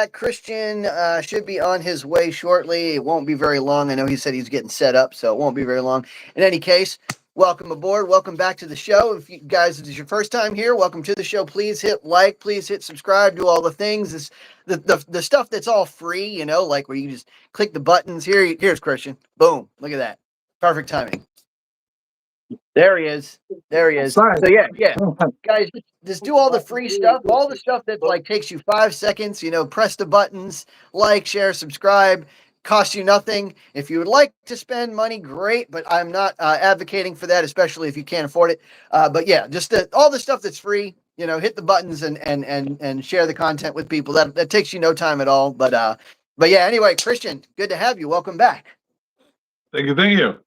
Christian should be on his way shortly. It won't be very long. I know he said he's getting set up, so it won't be very long. In any case, welcome aboard. Welcome back to the show. If you guys, this is your first time here, welcome to the show. Please hit like, please hit subscribe, do all the things. This, the stuff that's all free, you know, like where you just click the buttons. Here's Christian. Boom. Look at that. Perfect timing. There he is. There he is. Sorry. So yeah, guys, just do all the free stuff, all the stuff that like takes you 5 seconds. You know, press the buttons, like, share, subscribe. Costs you nothing. If you would like to spend money, great, but I'm not advocating for that, especially if you can't afford it. But yeah, just all the stuff that's free. You know, hit the buttons and share the content with people. That takes you no time at all. But yeah. Anyway, Christian, good to have you. Welcome back. Thank you.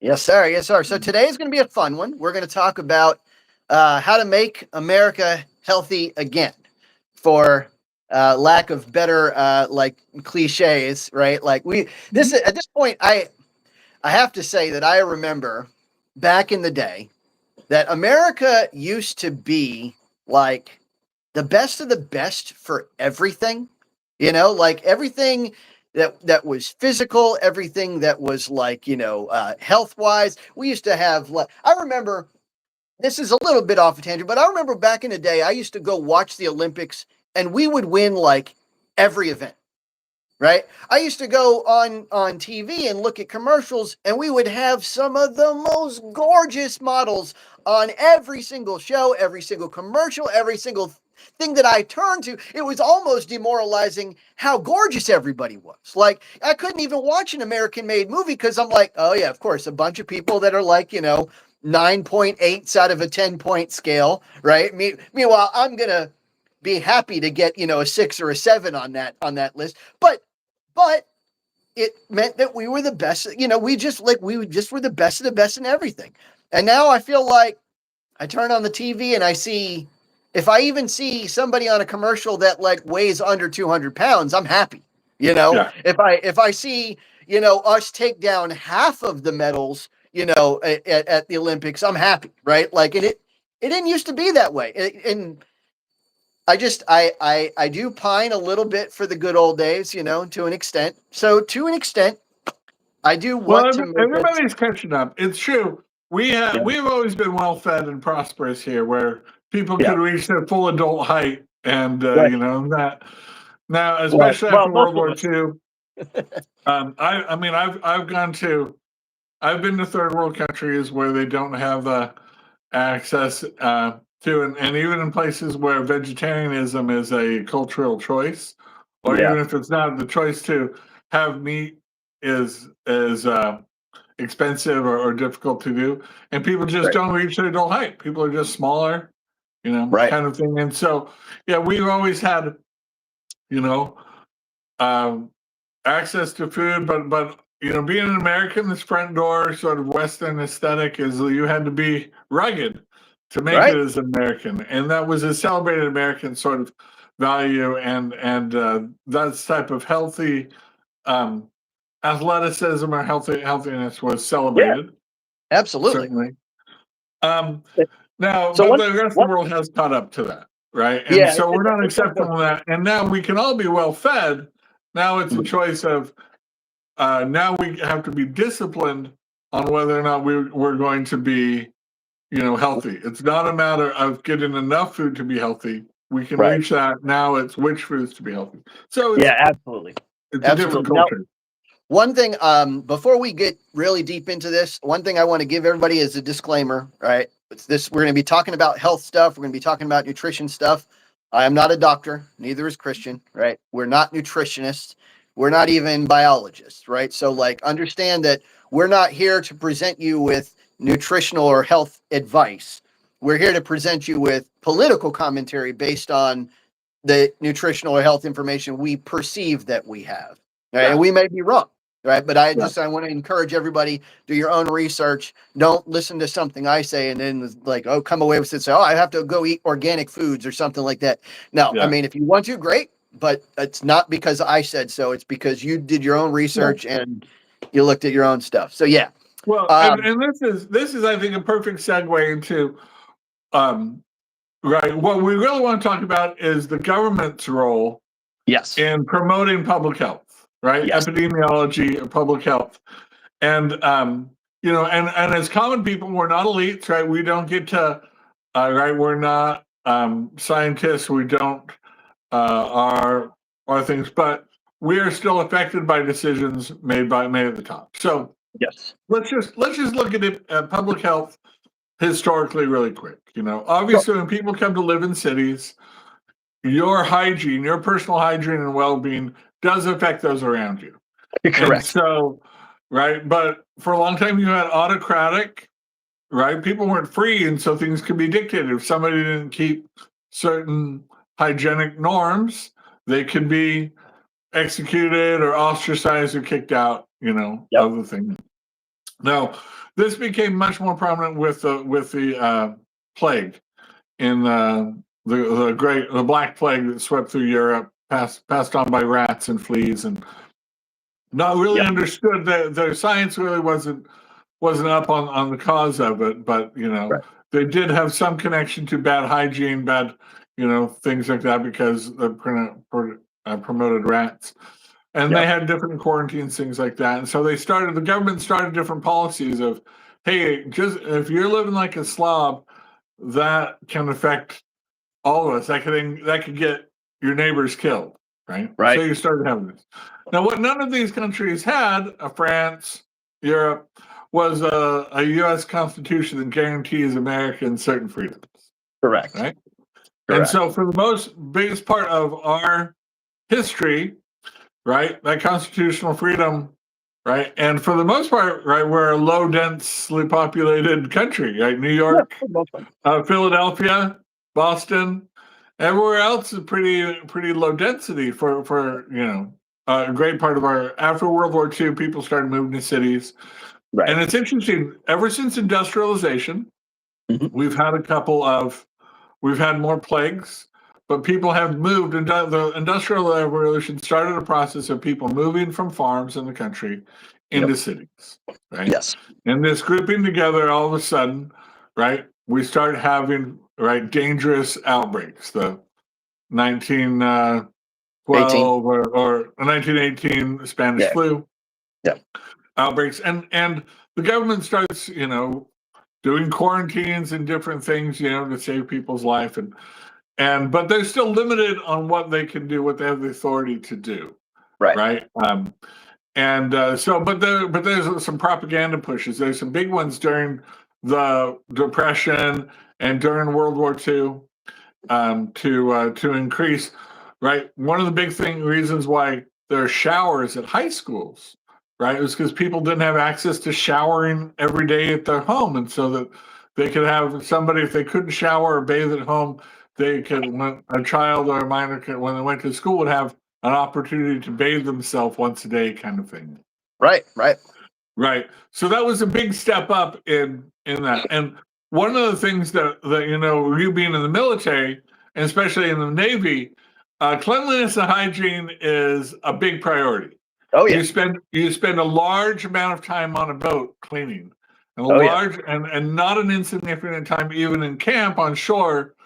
Yes, sir. Yes, sir. So today is going to be a fun one. We're going to talk about how to make America healthy again, for lack of better like cliches, right? Like at this point, I have to say that I remember back in the day that America used to be like the best of the best for everything. You know, like everything that was physical, everything that was like, you know, health wise. We used to have, like, I remember, this is a little bit off a tangent, but I remember back in the day, I used to go watch the Olympics and we would win like every event, right? I used to go on TV and look at commercials and we would have some of the most gorgeous models on every single show, every single commercial, every single thing that I turned to. It was almost demoralizing how gorgeous everybody was. Like, I couldn't even watch an American-made movie because I'm like, oh yeah, of course, a bunch of people that are like, you know, 9.8s out of a 10-point scale, right? Meanwhile, I'm gonna be happy to get, you know, a 6 or a 7 on that list, but it meant that we were the best. You know, we just were the best of the best in everything. And now I feel like I turn on the TV and I see, if I even see somebody on a commercial that like weighs under 200 pounds, I'm happy. You know, yeah. If I see, you know, us take down half of the medals, you know, at the Olympics, I'm happy, right? Like, and it didn't used to be that way. And I do pine a little bit for the good old days, you know, to an extent. So to an extent, I do want to. Everybody's catching up. It's true. We've always been well fed and prosperous here, where people could reach their full adult height, and you know that. Now, especially after World War II, I've been to third world countries where they don't have access to, and even in places where vegetarianism is a cultural choice, or even if it's not, the choice to have meat is expensive or difficult to do, and people just don't reach their adult height. People are just smaller, you know, kind of thing. And so, yeah, we've always had, you know, access to food, but you know, being an American, this front door sort of Western aesthetic is you had to be rugged to make it as an American, and that was a celebrated American sort of value, and that type of healthy athleticism or healthiness was celebrated. Yeah, absolutely. Certainly. Now, so but the rest of the world has caught up to that, right? And so we're not accepting that. And now we can all be well fed. Now it's a choice of, now we have to be disciplined on whether or not we're going to be, you know, healthy. It's not a matter of getting enough food to be healthy. We can reach that. Now it's which foods to be healthy. So absolutely. It's a different culture. Now, one thing, before we get really deep into this, one thing I want to give everybody is a disclaimer, right? We're going to be talking about health stuff. We're going to be talking about nutrition stuff. I am not a doctor. Neither is Christian, right? We're not nutritionists. We're not even biologists, right? So, like, understand that we're not here to present you with nutritional or health advice. We're here to present you with political commentary based on the nutritional or health information we perceive that we have. Right? And we may be wrong. Right. But I want to encourage everybody, do your own research. Don't listen to something I say and then like, oh, come away with it. Say, oh, I have to go eat organic foods or something like that. No, I mean, if you want to, great. But it's not because I said so. It's because you did your own research and you looked at your own stuff. So, yeah. Well, and this is, I think, a perfect segue into what we really want to talk about is the government's role Yes. in promoting public health, right? Yes. Epidemiology, public health. And, and as common people, we're not elites, right? We don't get to, right? We're not scientists. We don't are things, but we are still affected by decisions made at the top. So yes, let's just look at it, public health historically really quick. Obviously, when people come to live in cities, your hygiene, your personal hygiene and well-being does affect those around you. Correct. And so, right, but for a long time you had autocratic, right? People weren't free, and so things could be dictated. If somebody didn't keep certain hygienic norms, they could be executed or ostracized or kicked out, of the thing. Now, this became much more prominent with the plague in the Black Plague that swept through Europe, passed on by rats and fleas, and not really understood that the science really wasn't up on the cause of it, but they did have some connection to bad hygiene, bad things like that, because they promoted rats, and they had different quarantines, things like that. And so the government started different policies of, hey, just if you're living like a slob, that can affect all of us. That could get your neighbors killed, right? So you started having this. Now, what none of these countries had, France, Europe, was a U.S. Constitution that guarantees Americans certain freedoms. Correct. Right? And so for the biggest part of our history, right, that constitutional freedom, right, and for the most part, right, we're a low densely populated country, right? New York, Philadelphia, Boston, everywhere else is pretty low density for a great part of after World War II, people started moving to cities. Right. And it's interesting, ever since industrialization, we've had more plagues, but people have moved, and the Industrial Revolution started a process of people moving from farms in the country into cities, right? Yes. And this grouping together, all of a sudden, right, we start having, right, dangerous outbreaks, the 1912 or 1918 Spanish flu outbreaks, and the government starts, doing quarantines and different things, to save people's life, but they're still limited on what they can do, what they have the authority to do, right? But there's some propaganda pushes. There's some big ones during the Depression and during World War II, to increase, right? One of the big reasons why there are showers at high schools, right, it was because people didn't have access to showering every day at their home, and so that they could have somebody, if they couldn't shower or bathe at home, they could, when a child or a minor could, when they went to school, would have an opportunity to bathe themselves once a day, kind of thing. Right. So that was a big step up in that. And one of the things that you being in the military, and especially in the Navy, cleanliness and hygiene is a big priority. Oh yeah. You spend a large amount of time on a boat cleaning, and and not an insignificant time even in camp on shore,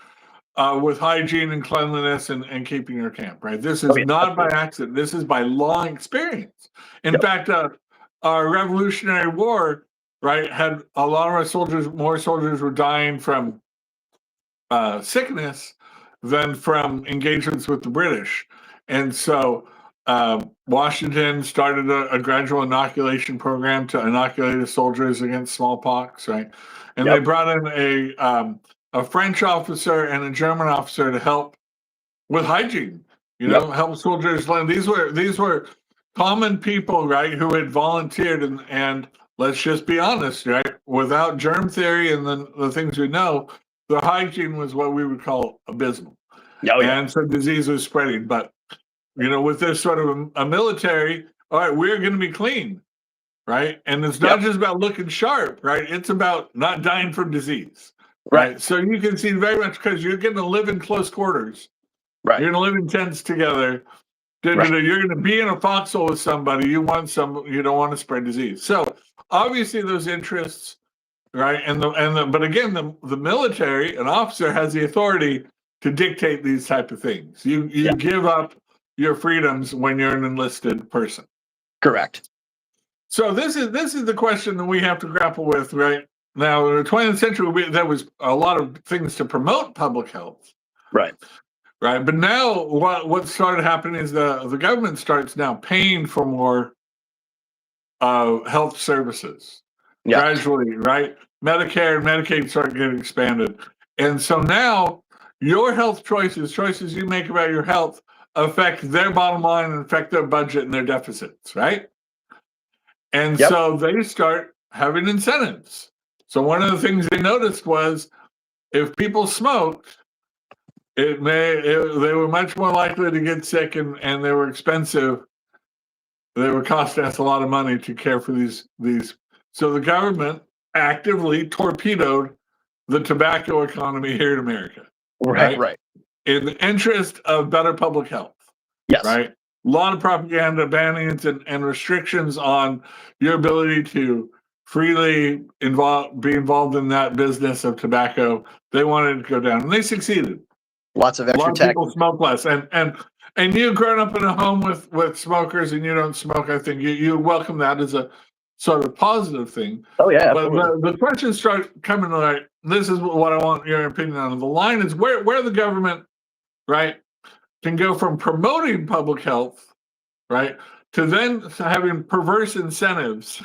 with hygiene and cleanliness and keeping your camp, right? This is not by accident. This is by long experience. In fact, our Revolutionary War, right, had a lot of our soldiers, more soldiers were dying from sickness than from engagements with the British. And so Washington started a gradual inoculation program to inoculate the soldiers against smallpox, right? And they brought in a French officer and a German officer to help with hygiene, help soldiers learn. These were common people, right, who had volunteered, and let's just be honest, right, without germ theory and the things we know, the hygiene was what we would call abysmal. And so disease was spreading. But with this sort of a military, all right, we're going to be clean, right? And it's not just about looking sharp, right? It's about not dying from disease, right? So you can see very much, because you're going to live in close quarters, right? You're going to live in tents together. You're going to be in a foxhole with somebody. You don't want to spread disease. So obviously those interests, right? But again, the military, an officer has the authority to dictate these type of things. You give up your freedoms when you're an enlisted person. Correct. So this is the question that we have to grapple with right now. In the 20th century, there was a lot of things to promote public health. Right. Right. But now what started happening is the government starts now paying for more health services gradually, right? Medicare and Medicaid start getting expanded. And so now your health choices you make about your health affect their bottom line and affect their budget and their deficits, right? And so they start having incentives. So one of the things they noticed was if people smoked, they were much more likely to get sick and they were expensive. They were costing us a lot of money to care for these. So the government actively torpedoed the tobacco economy here in America. Right. In the interest of better public health. Yes. Right. A lot of propaganda, bannings, and restrictions on your ability to freely be involved in that business of tobacco. They wanted to go down, and they succeeded. Lots of extra tax. A lot of people smoke less, and you've grown up in a home with smokers, and you don't smoke. I think you welcome that as a sort of positive thing. Oh yeah, but the questions start coming like this is what I want your opinion on. The line is where the government, right, can go from promoting public health, right, to then having perverse incentives.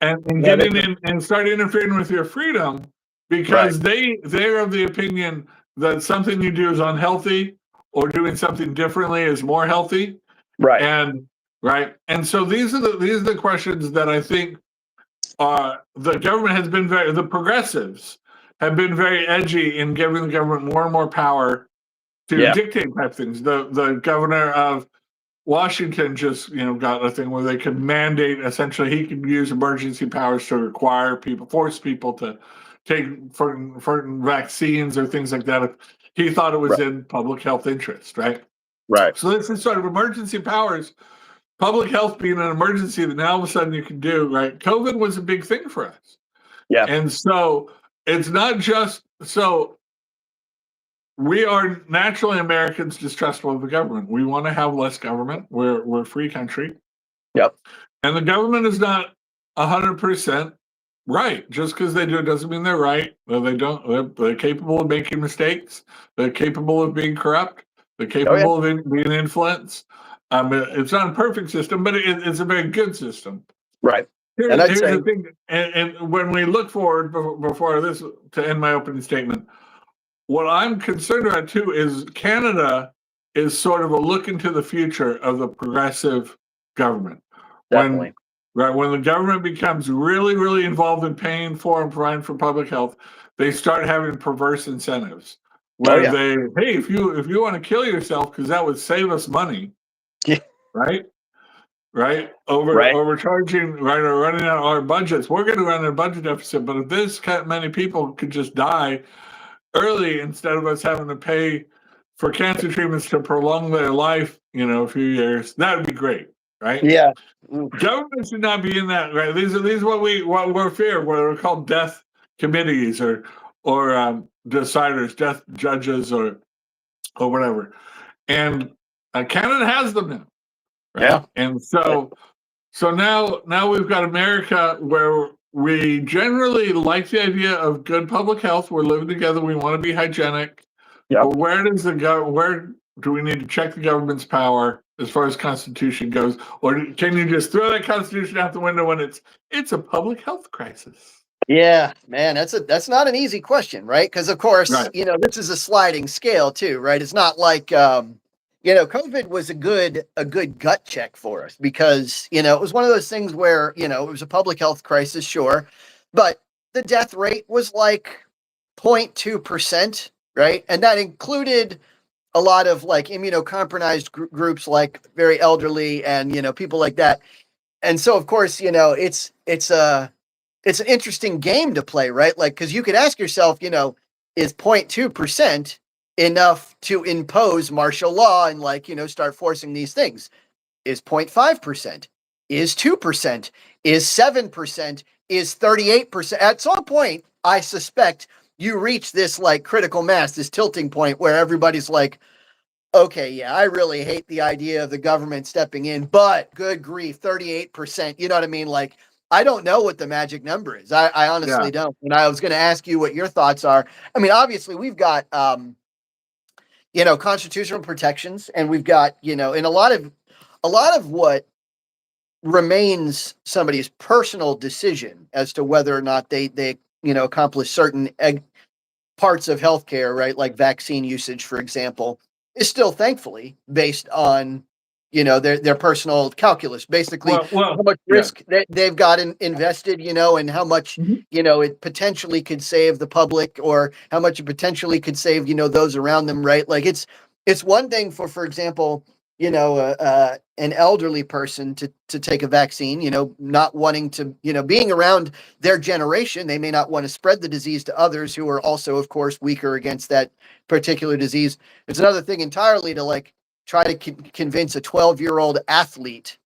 and getting in and start interfering with your freedom because they're of the opinion that something you do is unhealthy or doing something differently is more healthy. And so these are the questions that I think the government has been the progressives have been very edgy in giving the government more and more power to dictate type things. The governor of Washington just got a thing where they could mandate, essentially he could use emergency powers to require people, force people to take certain vaccines or things like that if he thought it was in public health interest, right? So this is sort of emergency powers, public health being an emergency that now all of a sudden you can do, right? COVID was a big thing for us. And so it's not just, so we are naturally Americans distrustful of the government. We want to have less government. We're a free country. And the government is not 100% right. Just because they do it doesn't mean they're right. Well, they don't. They're capable of making mistakes. They're capable of being corrupt. They're capable of being influenced. It's not a perfect system, but it's a very good system. Here's the thing. And when we look forward, before this, to end my opening statement, what I'm concerned about too is Canada is sort of a look into the future of the progressive government. When the government becomes really, really involved in paying for and providing for public health, they start having perverse incentives where hey, if you want to kill yourself because that would save us money, overcharging, or running out our budgets, we're going to run a budget deficit. But if this many people could just die early instead of us having to pay for cancer treatments to prolong their life, a few years, that would be great, right? Government should not be in that, right? These are what we're fear, what are called death committees or deciders, death judges or whatever. And Canada has them now, right? And so now we've got America where we generally like the idea of good public health. We're living together. We want to be hygienic. But where do we need to check the government's power as far as Constitution goes? Or can you just throw that Constitution out the window when it's a public health crisis? Yeah, man, that's not an easy question, right? Because of course, this is a sliding scale too, right? It's not like COVID was a good gut check for us because, it was one of those things where, it was a public health crisis, sure, but the death rate was like 0.2%, right? And that included a lot of like immunocompromised groups, like very elderly and, people like that. And so, of course, it's an interesting game to play, right? Like, because you could ask yourself, is 0.2% enough to impose martial law and start forcing these things? Is 0.5%? Is 2%? Is 7%? Is 38%? At some point, I suspect you reach this like critical mass, this tilting point where everybody's like, okay, yeah, I really hate the idea of the government stepping in, but good grief, 38%. You know what I mean? Like, I don't know what the magic number is. I honestly don't. And I was going to ask you what your thoughts are. I mean, obviously, we've got, constitutional protections, and we've got, and a lot of what remains somebody's personal decision as to whether or not they accomplish certain parts of healthcare, right? Like vaccine usage, for example, is still thankfully based on, their personal calculus, basically how much risk that they've got invested, and how much, it potentially could save the public, or how much it potentially could save, those around them, right? Like it's one thing for example, an elderly person to take a vaccine, not wanting to, being around their generation, they may not want to spread the disease to others who are also, of course, weaker against that particular disease. It's another thing entirely to like try to convince a 12-year-old athlete,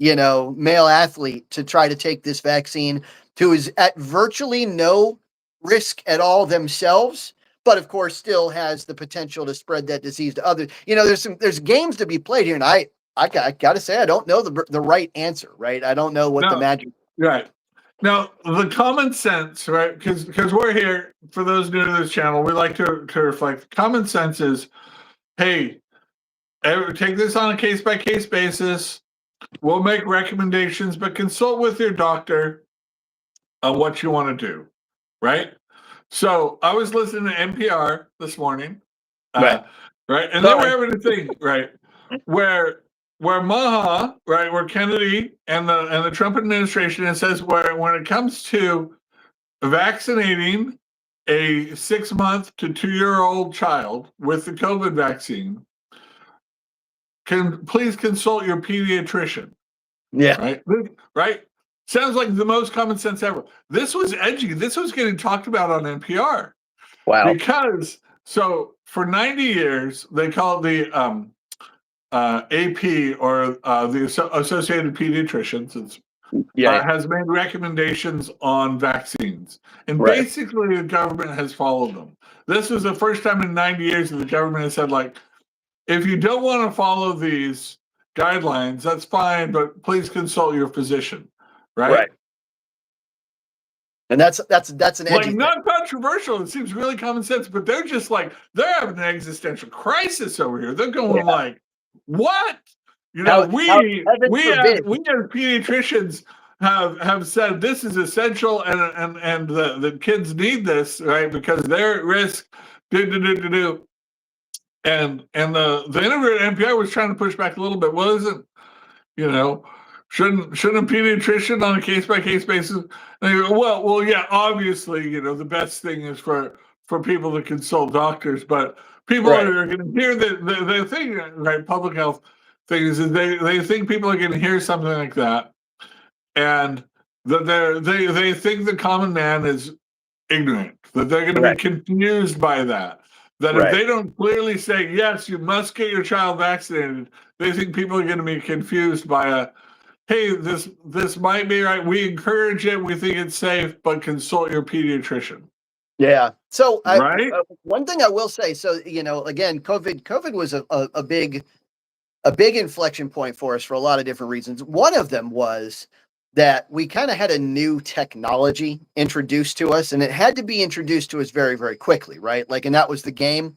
male athlete, to try to take this vaccine, who is at virtually no risk at all themselves, but of course still has the potential to spread that disease to others. There's games to be played here, and I got to say, I don't know the right answer, right? I don't know what the magic. Right. Now, the common sense, right? Because we're here, for those new to this channel, we like to reflect. Common sense is, hey, take this on a case-by-case basis. We'll make recommendations, but consult with your doctor on what you want to do, right? So I was listening to NPR this morning, right? And they were having a thing, right, where MAHA, right, where Kennedy and the Trump administration, it says where when it comes to vaccinating a 6-month to 2-year-old child with the COVID vaccine, please consult your pediatrician. Yeah. Right. Sounds like the most common sense ever. This was edgy. This was getting talked about on NPR. Wow. Because for 90 years, they call it the AP, or the Associated Pediatricians. Has made recommendations on vaccines. And basically the government has followed them. This was the first time in 90 years that the government has said, like, if you don't want to follow these guidelines, that's fine, but please consult your physician, right? And that's an edgy thing. Not controversial. It seems really common sense, but they're just like, they're having an existential crisis over here. They're going like, what? We as pediatricians have said this is essential, and the kids need this, right? Because they're at risk. And the interview at NPR was trying to push back a little bit. Wasn't, shouldn't a pediatrician on a case-by-case basis? And they go, well, yeah, obviously, the best thing is for people to consult doctors, but people are going to hear the thing, right? Public health things is they think people are going to hear something like that, and that they think the common man is ignorant, that they're going to be confused by that. That if they don't clearly say, yes, you must get your child vaccinated, they think people are going to be confused by hey, this might be right. We encourage it. We think it's safe, but consult your pediatrician. Yeah. So one thing I will say, so, again, COVID was a big inflection point for us for a lot of different reasons. One of them was that we kind of had a new technology introduced to us, and it had to be introduced to us very, very quickly, right? Like, and that was the game.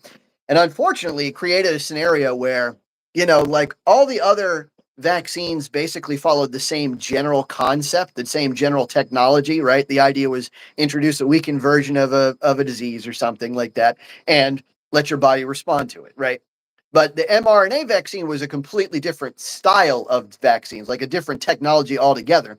And unfortunately, it created a scenario where, like all the other vaccines basically followed the same general concept, the same general technology, right? The idea was introduce a weakened version of a disease or something like that, and let your body respond to it, right? But the mRNA vaccine was a completely different style of vaccines, like a different technology altogether.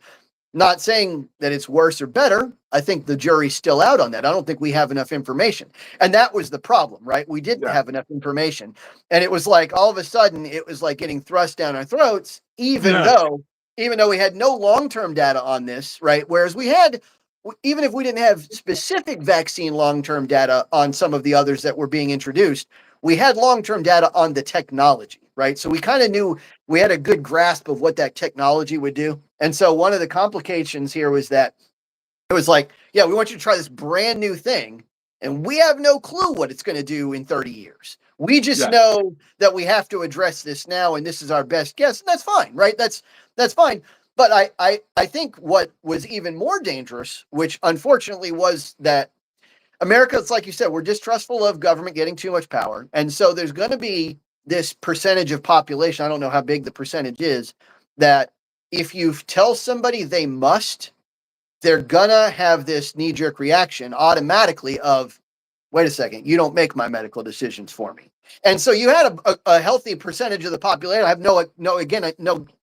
Not saying that it's worse or better. I think the jury's still out on that. I don't think we have enough information. And that was the problem, right? We didn't have enough information. And it was like, all of a sudden, it was like getting thrust down our throats, even though we had no long-term data on this, right? Whereas we had, even if we didn't have specific vaccine long-term data on some of the others that were being introduced, we had long-term data on the technology, right? So we kind of knew, we had a good grasp of what that technology would do. And so one of the complications here was that it was like, yeah, we want you to try this brand new thing, and we have no clue what it's going to do in 30 years. We just know that we have to address this now, and this is our best guess, and that's fine, right? That's fine. But I think what was even more dangerous, which unfortunately was that America, it's like you said, we're distrustful of government getting too much power. And so there's going to be this percentage of population, I don't know how big the percentage is, that if you tell somebody they must, they're going to have this knee-jerk reaction automatically of, wait a second, you don't make my medical decisions for me. And so you had a healthy percentage of the population. I have no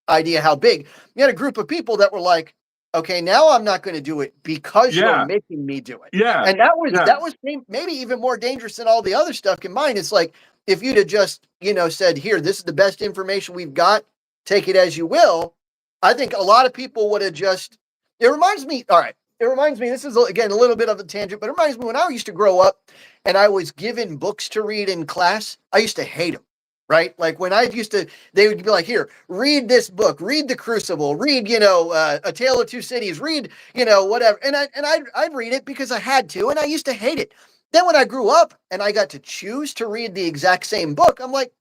idea how big. You had a group of people that were like, okay, now I'm not going to do it because you're making me do it. Yeah. And that was maybe even more dangerous than all the other stuff combined. It's like, if you'd have just, said, here, this is the best information we've got, take it as you will. I think a lot of people would have just, it reminds me, this is, again, a little bit of a tangent, but it reminds me when I used to grow up and I was given books to read in class, I used to hate them, right? Like when they would be like, here, read this book, read The Crucible, read, A Tale of Two Cities, read, whatever. And I'd read it because I had to, and I used to hate it. Then when I grew up and I got to choose to read the exact same book, I'm like,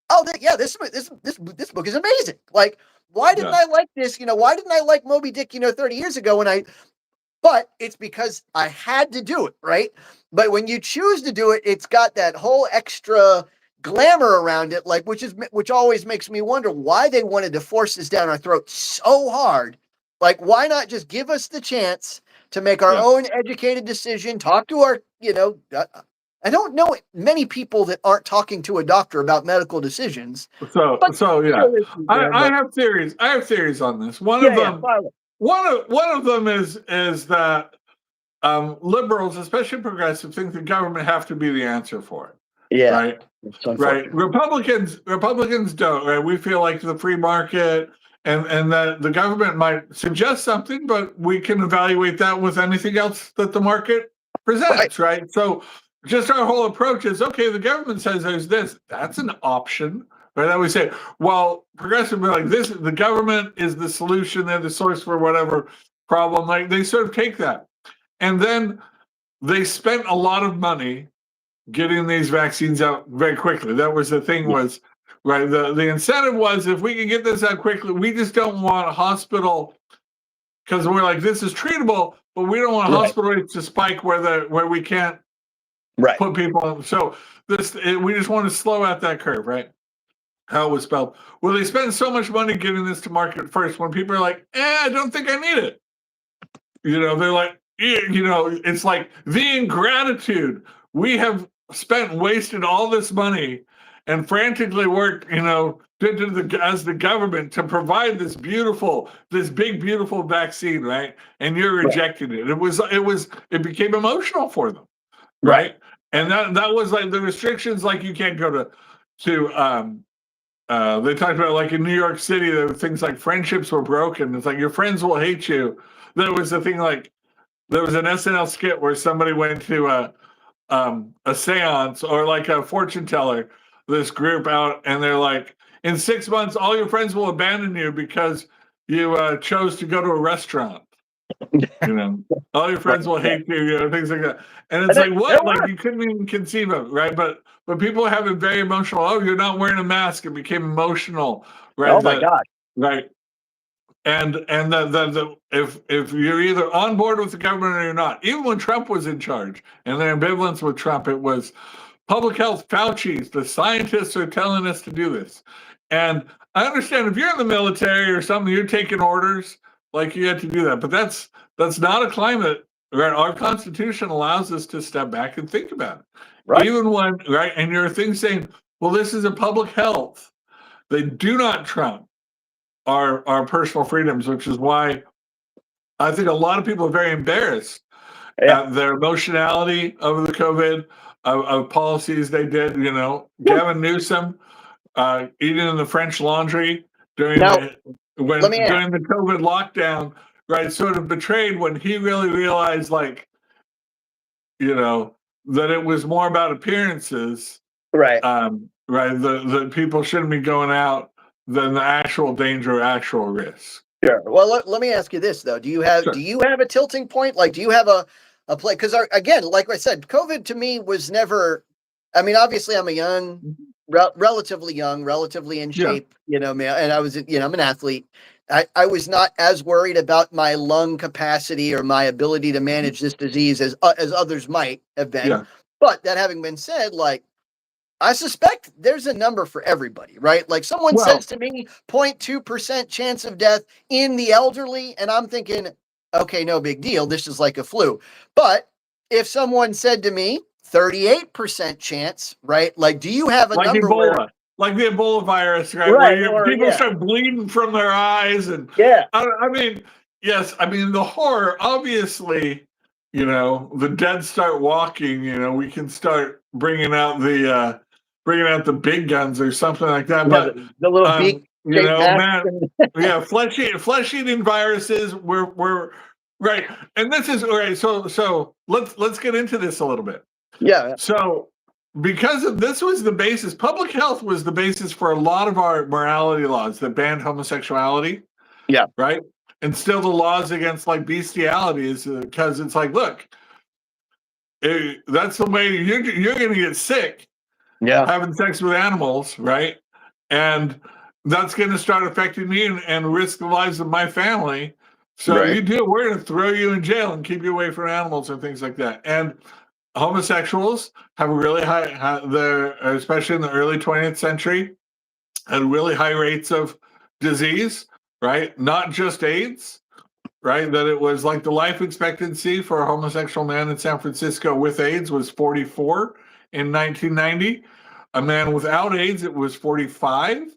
oh, this book is amazing. Like, why didn't I like this? Why didn't I like Moby Dick, 30 years ago but it's because I had to do it, right? But when you choose to do it, it's got that whole extra glamour around it, like which always makes me wonder why they wanted to force this down our throat so hard. Like, why not just give us the chance to make our own educated decision, talk to our, I don't know many people that aren't talking to a doctor about medical decisions. I have theories. I have theories on this. One of them is that liberals, especially progressive, think the government have to be the answer for it. Yeah. Right. Republicans don't. Right. We feel like the free market and that the government might suggest something, but we can evaluate that with anything else that the market presents. Right. So just our whole approach is, okay, the government says there's this. That's an option. Right. Then we say, well, progressive, like this, the government is the solution. They're the source for whatever problem. Like they sort of take that. And then they spent a lot of money getting these vaccines out very quickly. That was the thing was, right, the incentive was, if we can get this out quickly, we just don't want a hospital, because we're like, this is treatable, but we don't want hospital rates to spike where we can't put people on. So we just want to slow out that curve, right? How it was spelled. Well, they spend so much money getting this to market first when people are like, I don't think I need it. They're like, it's like the ingratitude. We have wasted all this money and frantically worked, as the government to provide this big, beautiful vaccine, right? And you're rejecting it. It became emotional for them, right? And that was like the restrictions, like you can't go to they talked about, like, in New York City, there were things like friendships were broken. It's like your friends will hate you. There was a thing like, there was an SNL skit where somebody went to a seance or like a fortune teller, this group out, and they're like, in 6 months, all your friends will abandon you because you chose to go to a restaurant. All your friends will hate you, things like that. And it's like, what? Like, you couldn't even conceive of it, right? But people have it very emotional. Oh, you're not wearing a mask. It became emotional, right? Oh my God. Right. And if you're either on board with the government or you're not, even when Trump was in charge, and the ambivalence with Trump, it was public health, Fauci's, the scientists are telling us to do this. And I understand if you're in the military or something, you're taking orders, like you had to do that. But that's not a climate, right? Our Constitution allows us to step back and think about it. Right. Even when, right, and your thing saying, well, this is a public health. They do not trump our personal freedoms, which is why I think a lot of people are very embarrassed at their emotionality over the COVID, of policies they did. Gavin Newsom eating in the French Laundry during the COVID lockdown, right? Sort of betrayed when he really realized, like, that it was more about appearances, right? Right. The people shouldn't be going out than the actual danger or actual risk. Sure. Well, let me ask you this though: do you have a tilting point? Like, do you have a play, because again, like I said, COVID to me was never. I mean, obviously, I'm a young, relatively young, relatively in shape, man, and I was, I'm an athlete. I was not as worried about my lung capacity or my ability to manage this disease as others might have been. Yeah. But that having been said, like, I suspect there's a number for everybody, right? Like someone says to me, 0.2% chance of death in the elderly, and I'm thinking, okay, no big deal. This is like a flu. But if someone said to me, 38% chance, right? Like, do you have a like number Ebola, like the Ebola virus, right? Where people start bleeding from their eyes, and I mean, yes, I mean the horror. Obviously, the dead start walking. We can start bringing out the big guns or something like that. But the little beak, man, flesh eating viruses. We're right, and this is all right. So let's get into this a little bit. Yeah. So, because this was the basis, public health was the basis for a lot of our morality laws that banned homosexuality. Yeah. Right. And still the laws against like bestiality is because it's like, look, that's the way you're going to get sick. Yeah. Having sex with animals. Right. And that's going to start affecting me and risk the lives of my family. So we're going to throw you in jail and keep you away from animals and things like that. And homosexuals have a really high, especially in the early 20th century, had really high rates of disease, right? Not just AIDS, right? That it was like the life expectancy for a homosexual man in San Francisco with AIDS was 44 in 1990. A man without AIDS, it was 45.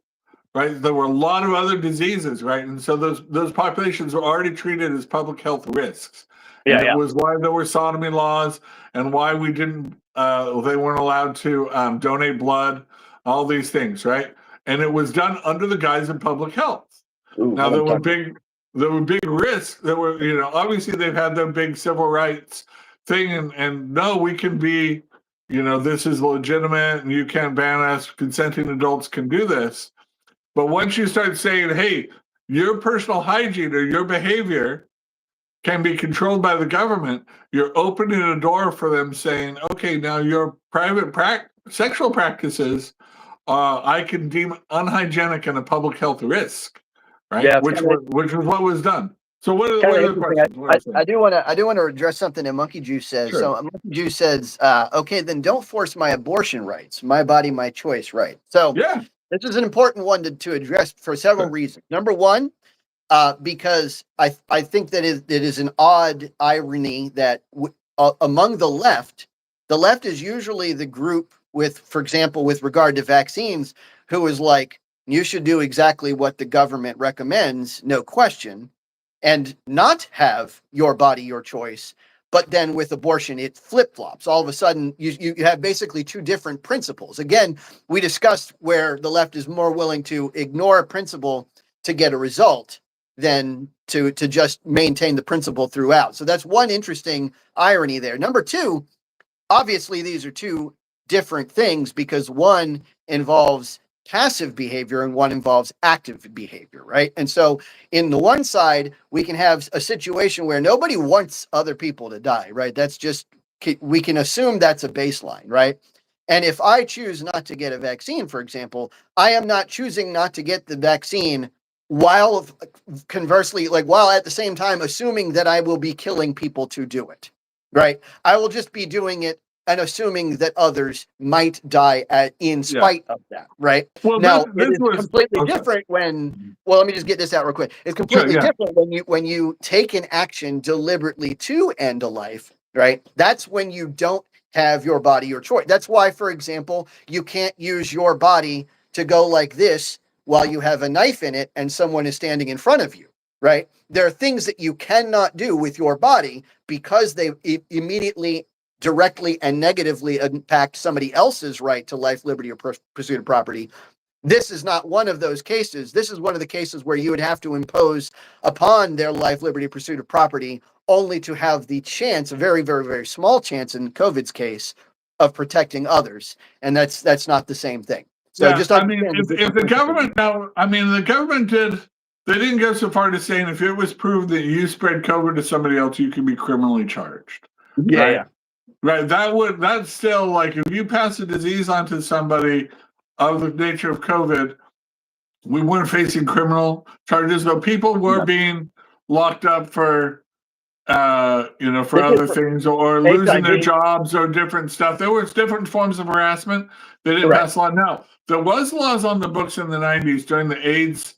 Right, there were a lot of other diseases, right, and so those populations were already treated as public health risks. It was why there were sodomy laws and why we didn't, they weren't allowed to donate blood, all these things, right? And it was done under the guise of public health. Now there were big risks. There were, obviously they've had their big civil rights thing, and no, we can be, this is legitimate, and you can't ban us. Consenting adults can do this. But once you start saying, hey, your personal hygiene or your behavior can be controlled by the government, you're opening a door for them saying, okay, now your private sexual practices, I can deem unhygienic and a public health risk, right? Yeah, which was what was done. So what are the questions? I do want to address something that Monkey Juice says. Sure. So Monkey Juice says, okay, then don't force my abortion rights, my body, my choice, right? So this is an important one to address for several reasons. Number one, because I think that it is an odd irony that among the left is usually the group with, for example, with regard to vaccines, who is like, you should do exactly what the government recommends, no question, and not have your body, your choice. But then with abortion, it flip-flops. All of a sudden, you have basically two different principles. Again, we discussed where the left is more willing to ignore a principle to get a result than to just maintain the principle throughout. So that's one interesting irony there. Number two, obviously, these are two different things because one involves passive behavior and one involves active behavior, right? And so in the one side, we can have a situation where nobody wants other people to die, right? That's just, we can assume that's a baseline, right? And if I choose not to get a vaccine, for example, I am not choosing not to get the vaccine while conversely, like while at the same time assuming that I will be killing people to do it, right? I will just be doing it and assuming that others might die in spite of that, right? Well, now it is completely different when. Well, let me just get this out real quick. It's completely different when you take an action deliberately to end a life, right? That's when you don't have your body, your choice. That's why, for example, you can't use your body to go like this while you have a knife in it and someone is standing in front of you, right? There are things that you cannot do with your body because they immediately, directly and negatively impact somebody else's right to life, liberty, or pursuit of property. This is not one of those cases. This is one of the cases where you would have to impose upon their life, liberty, pursuit of property, only to have the chance, a very, very, very small chance in COVID's case, of protecting others. And that's not the same thing. So just I mean, if the government now, I mean, the government they didn't go so far to saying if it was proved that you spread COVID to somebody else, you could be criminally charged. Yeah, right? yeah. Right. That's still like if you pass a disease onto somebody of the nature of COVID, we weren't facing criminal charges, but people were being locked up for for other things or losing their HIV. jobs or different stuff. There was different forms of harassment. They didn't Right. pass law. Now, there was laws on the books in the 90s during the AIDS,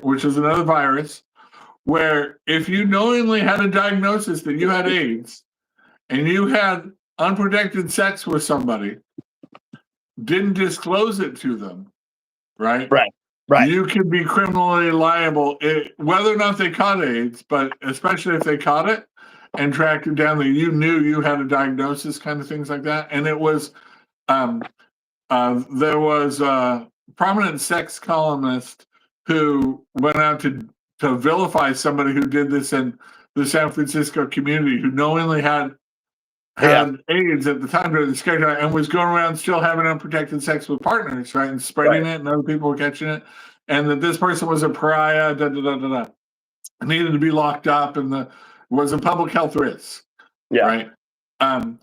which is another virus, where if you knowingly had a diagnosis that you had AIDS and you had unprotected sex with somebody, didn't disclose it to them, right? Right. Right. You could be criminally liable, whether or not they caught AIDS, but especially if they caught it and tracked it down that you knew you had a diagnosis, kind of things like that. And it was, there was a prominent sex columnist who went out to vilify somebody who did this in the San Francisco community, who knowingly had AIDS at the time during the scare time and was going around still having unprotected sex with partners, right? And spreading it and other people were catching it. And that this person was a pariah, needed to be locked up and was a public health risk, right? And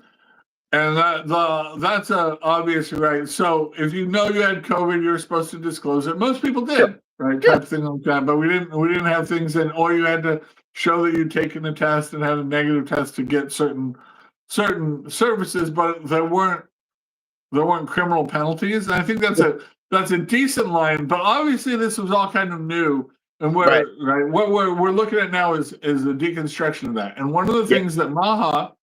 that's a obvious, right? So if you know you had COVID, you're supposed to disclose it. Most people did, right? Type thing like that. But we didn't have things in, or you had to show that you'd taken a test and had a negative test to get certain services, but there weren't criminal penalties. And I think that's a decent line. But obviously, this was all kind of new, and what we're looking at now is the deconstruction of that. And one of the things that MAHA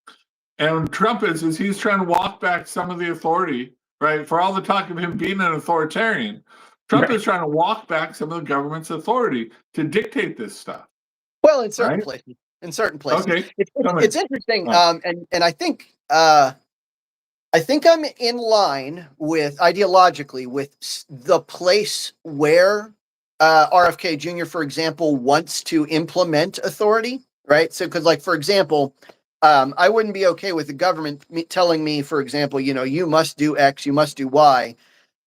and Trump is he's trying to walk back some of the authority, right? For all the talk of him being an authoritarian, Trump is trying to walk back some of the government's authority to dictate this stuff. Well, in certain places. In certain places. Okay. It's interesting. And I think I'm in line with ideologically with the place where RFK Jr., for example, wants to implement authority, right? So, because, like, for example, I wouldn't be okay with the government telling me, for example, you must do X, you must do Y.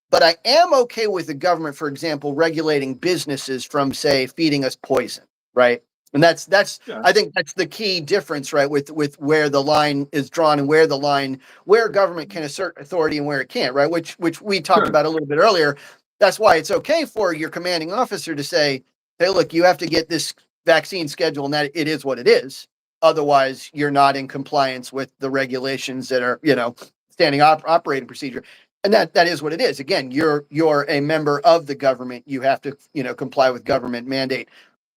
But I am okay with the government, for example, regulating businesses from, say, feeding us poison, right? And I think that's the key difference, right, with where the line is drawn and where government can assert authority and where it can't, right? Which we talked about a little bit earlier. That's why it's okay for your commanding officer to say, hey, look, you have to get this vaccine schedule and that it is what it is. Otherwise, you're not in compliance with the regulations that are, standing operating procedure. And that is what it is. Again, you're a member of the government. You have to, comply with government mandate.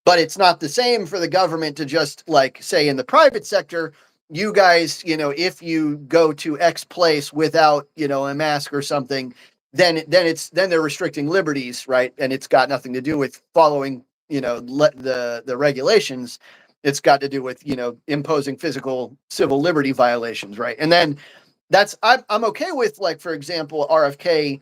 But it's not the same for the government to just, like, say in the private sector, you guys, if you go to X place without, a mask or something, then they're restricting liberties, right? And it's got nothing to do with following, the regulations. It's got to do with, imposing civil liberty violations, right? And then I'm okay with, like, for example, RFK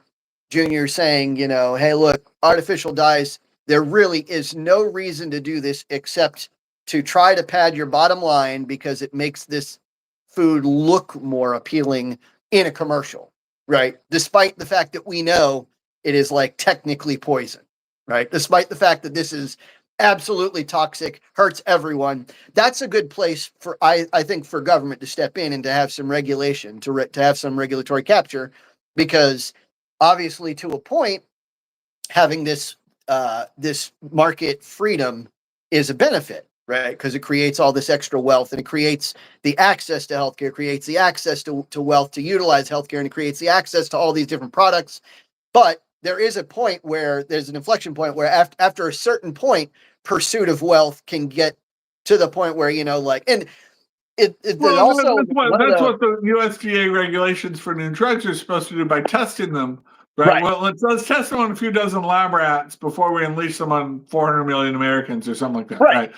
Jr. saying, hey, look, artificial dyes, there really is no reason to do this except to try to pad your bottom line because it makes this food look more appealing in a commercial, right? Despite the fact that we know it is, like, technically poison, right? Despite the fact that this is absolutely toxic, hurts everyone. That's a good place for, I think, for government to step in and to have some regulation, to have some regulatory capture, because obviously, to a point, having this market freedom is a benefit, right? Because it creates all this extra wealth, and it creates the access to healthcare, creates the access to wealth to utilize healthcare, and it creates the access to all these different products. But there is a point where there's an inflection point where after a certain point, pursuit of wealth can get to the point where, and it also that's what the USDA regulations for new drugs are supposed to do by testing them. Right. Well, let's test them on a few dozen lab rats before we unleash them on 400 million Americans or something like that. Right.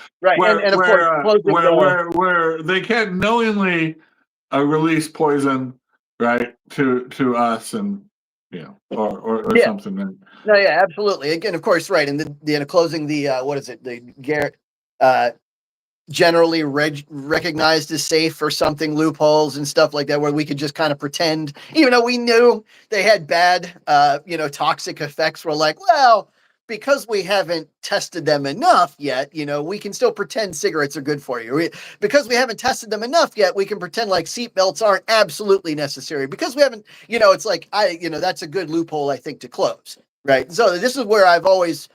Where they can't knowingly release poison, right, to us and or something. No, yeah, absolutely. Again, of course, right. And the closing the what is it? The Garrett generally recognized as safe or something, loopholes and stuff like that, where we could just kind of pretend, even though we knew they had bad, toxic effects. We're like, well, because we haven't tested them enough yet, we can still pretend cigarettes are good for you. Because we haven't tested them enough yet, we can pretend like seatbelts aren't absolutely necessary. Because we haven't, it's like that's a good loophole, I think, to close, right? So this is where I've always,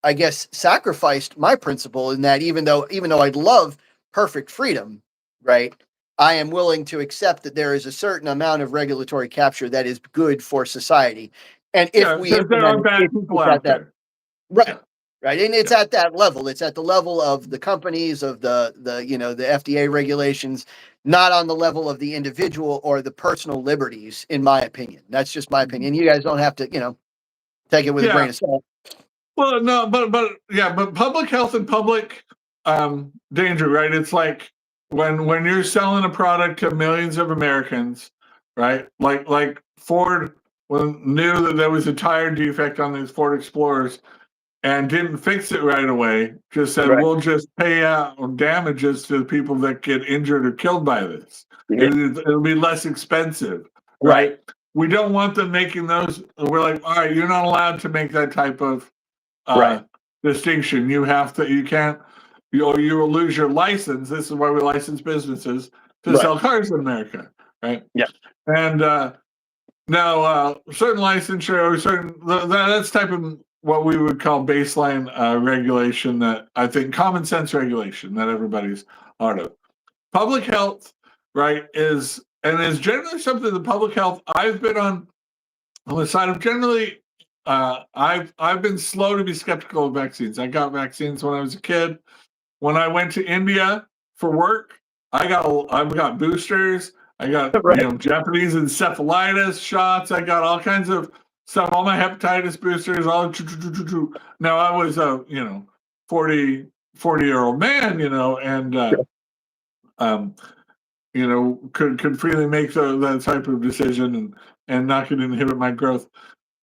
I guess, sacrificed my principle in that even though I'd love perfect freedom, right? I am willing to accept that there is a certain amount of regulatory capture that is good for society. And if we there are bad people out there. Right. Yeah. Right. And it's at that level. It's at the level of the companies, of the FDA regulations, not on the level of the individual or the personal liberties, in my opinion. That's just my opinion. You guys don't have to, take it with a grain of salt. Well, no, but public health and public danger, right? It's like when you're selling a product to millions of Americans, right? Like Ford knew that there was a tire defect on these Ford Explorers and didn't fix it right away. Just said, we'll just pay out damages to the people that get injured or killed by this. Yeah. It'll be less expensive, right? We don't want them making those. We're like, all right, you're not allowed to make that type of distinction. You can't, you will lose your license. This is why we license businesses to sell cars in America, right? Yeah. And now certain licensure or that's type of what we would call baseline regulation, that I think common sense regulation that everybody's part of. Public health, right, is generally something. The public health I've been on the side of generally. I've been slow to be skeptical of vaccines. I got vaccines when I was a kid. When I went to India for work, I've got boosters. I got Japanese encephalitis shots. I got all kinds of stuff. All my hepatitis boosters. Now I was a 40-year-old man, and could freely make that type of decision and not going to inhibit my growth.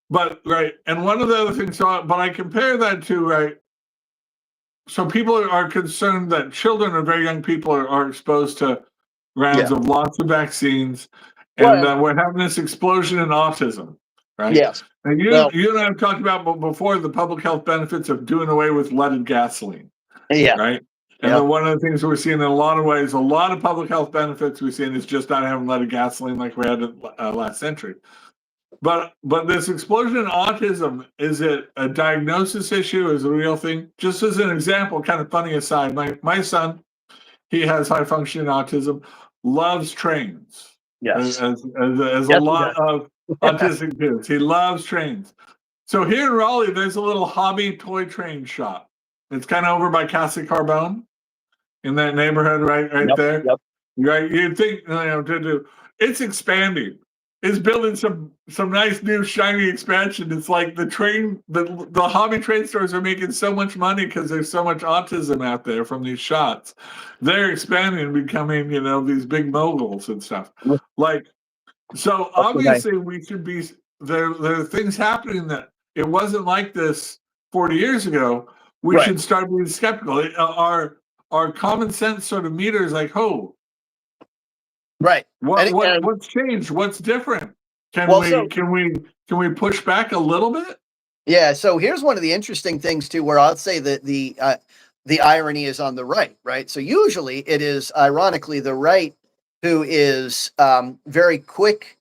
But and one of the other things, but I compare that to so people are concerned that children or very young people are exposed to rounds of lots of vaccines, and we're having this explosion in autism, right? Yes. And you and I have talked about before the public health benefits of doing away with leaded gasoline. Yeah. Right. And then one of the things we're seeing in a lot of ways, a lot of public health benefits we're seeing is just not having leaded gasoline like we had last century. But this explosion in autism, is it a diagnosis issue? Is it a real thing? Just as an example, kind of funny aside, my son, he has high functioning autism, loves trains. Yes. As a lot of autistic kids. He loves trains. So here in Raleigh, there's a little hobby toy train shop. It's kind of over by Casa Carbone in that neighborhood, right there. Yep. Right. You'd think, it's expanding. It's building some nice new shiny expansion. It's like the hobby train stores are making so much money because there's so much autism out there from these shots. They're expanding and becoming, these big moguls and stuff. So obviously we should be there are things happening that it wasn't like this 40 years ago. We should start being skeptical. Our common sense sort of meter is like, right. What's changed? What's different? Can we push back a little bit? Yeah. So here's one of the interesting things too, where I'll say that the irony is on the right. So usually it is ironically the right who is very quick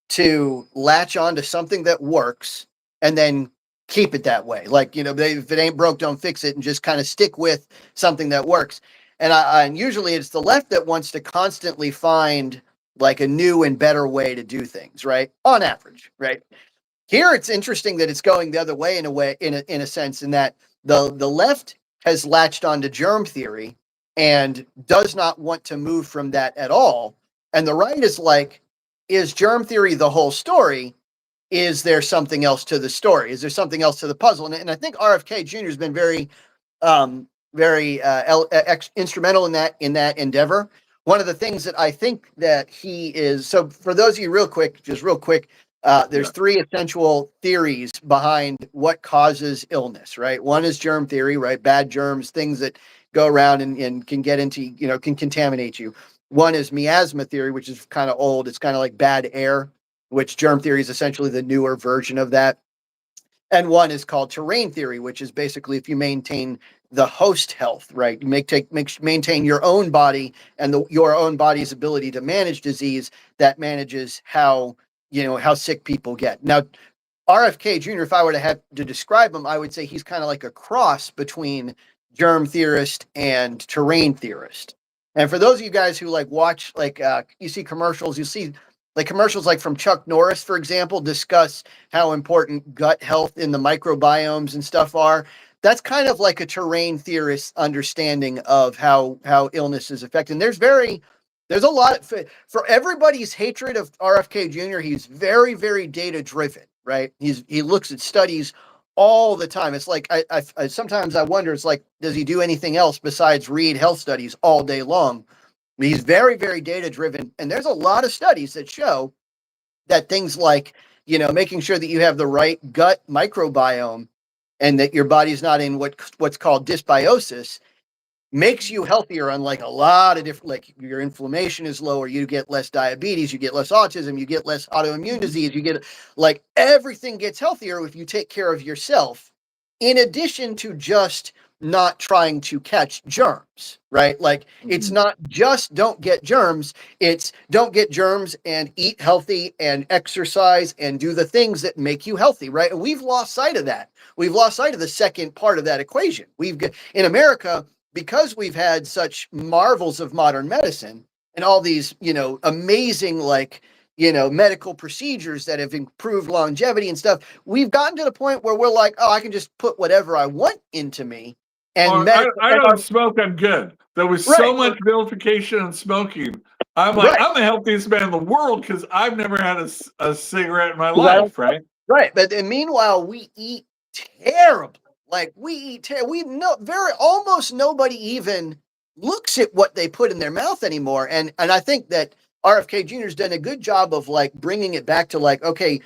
to latch on to something that works and then keep it that way. Like, if it ain't broke, don't fix it, and just kind of stick with something that works. And usually it's the left that wants to constantly find like a new and better way to do things, right? On average, right? Here, it's interesting that it's going the other way in a sense, in that the left has latched onto germ theory and does not want to move from that at all. And the right is like, is germ theory the whole story? Is there something else to the story? Is there something else to the puzzle? And I think RFK Jr. has been very instrumental in that endeavor. One of the things that I think that he is, so for those of you real quick, there's three essential theories behind what causes illness, right? One is germ theory, right? Bad germs, things that go around and can get into, can contaminate you. One is miasma theory, which is kind of old. It's kind of like bad air, which germ theory is essentially the newer version of that. And one is called terrain theory, which is basically if you maintain the host health, right? You maintain your own body and your own body's ability to manage disease that manages how sick people get. Now, RFK Jr., if I were to have to describe him, I would say he's kind of like a cross between germ theorist and terrain theorist. And for those of you guys who like watch, like you see commercials, you see like commercials like from Chuck Norris, for example, discuss how important gut health in the microbiomes and stuff are. That's kind of like a terrain theorist understanding of how illness is affected. And there's a lot for everybody's hatred of RFK Jr. He's very, very data driven, right? He looks at studies all the time. It's like I sometimes I wonder, it's like, does he do anything else besides read health studies all day long? He's very, very data driven, and there's a lot of studies that show that things like making sure that you have the right gut microbiome and that your body's not in what's called dysbiosis makes you healthier, unlike a lot of different, like your inflammation is lower, you get less diabetes, you get less autism, you get less autoimmune disease, you get like everything gets healthier if you take care of yourself, in addition to just not trying to catch germs, right? Like it's not just don't get germs, it's don't get germs and eat healthy and exercise and do the things that make you healthy, right? And we've lost sight of that. We've lost sight of the second part of that equation. We've got in America, because we've had such marvels of modern medicine and all these, amazing, like, medical procedures that have improved longevity and stuff, we've gotten to the point where we're like, oh, I can just put whatever I want into me. And I don't smoke, I'm good. There was so much vilification in smoking. I'm like, I'm the healthiest man in the world because I've never had a cigarette in my life, right? Right. But meanwhile, we eat terribly. Like we know almost nobody even looks at what they put in their mouth anymore. And I think that RFK Jr. has done a good job of like bringing it back to like, okay,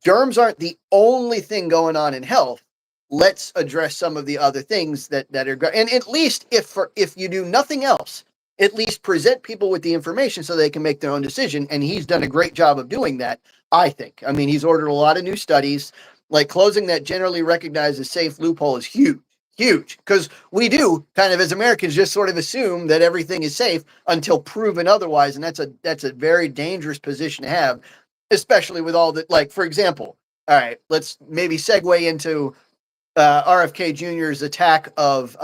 germs aren't the only thing going on in health. Let's address some of the other things that are and at least if you do nothing else, at least present people with the information so they can make their own decision. And he's done a great job of doing that, I think. I mean, he's ordered a lot of new studies. Like closing that generally recognized as safe loophole is huge, because we do kind of as Americans just sort of assume that everything is safe until proven otherwise, and that's a very dangerous position to have, especially with all that. Like for example, all right, let's maybe segue into RFK Jr.'s attack of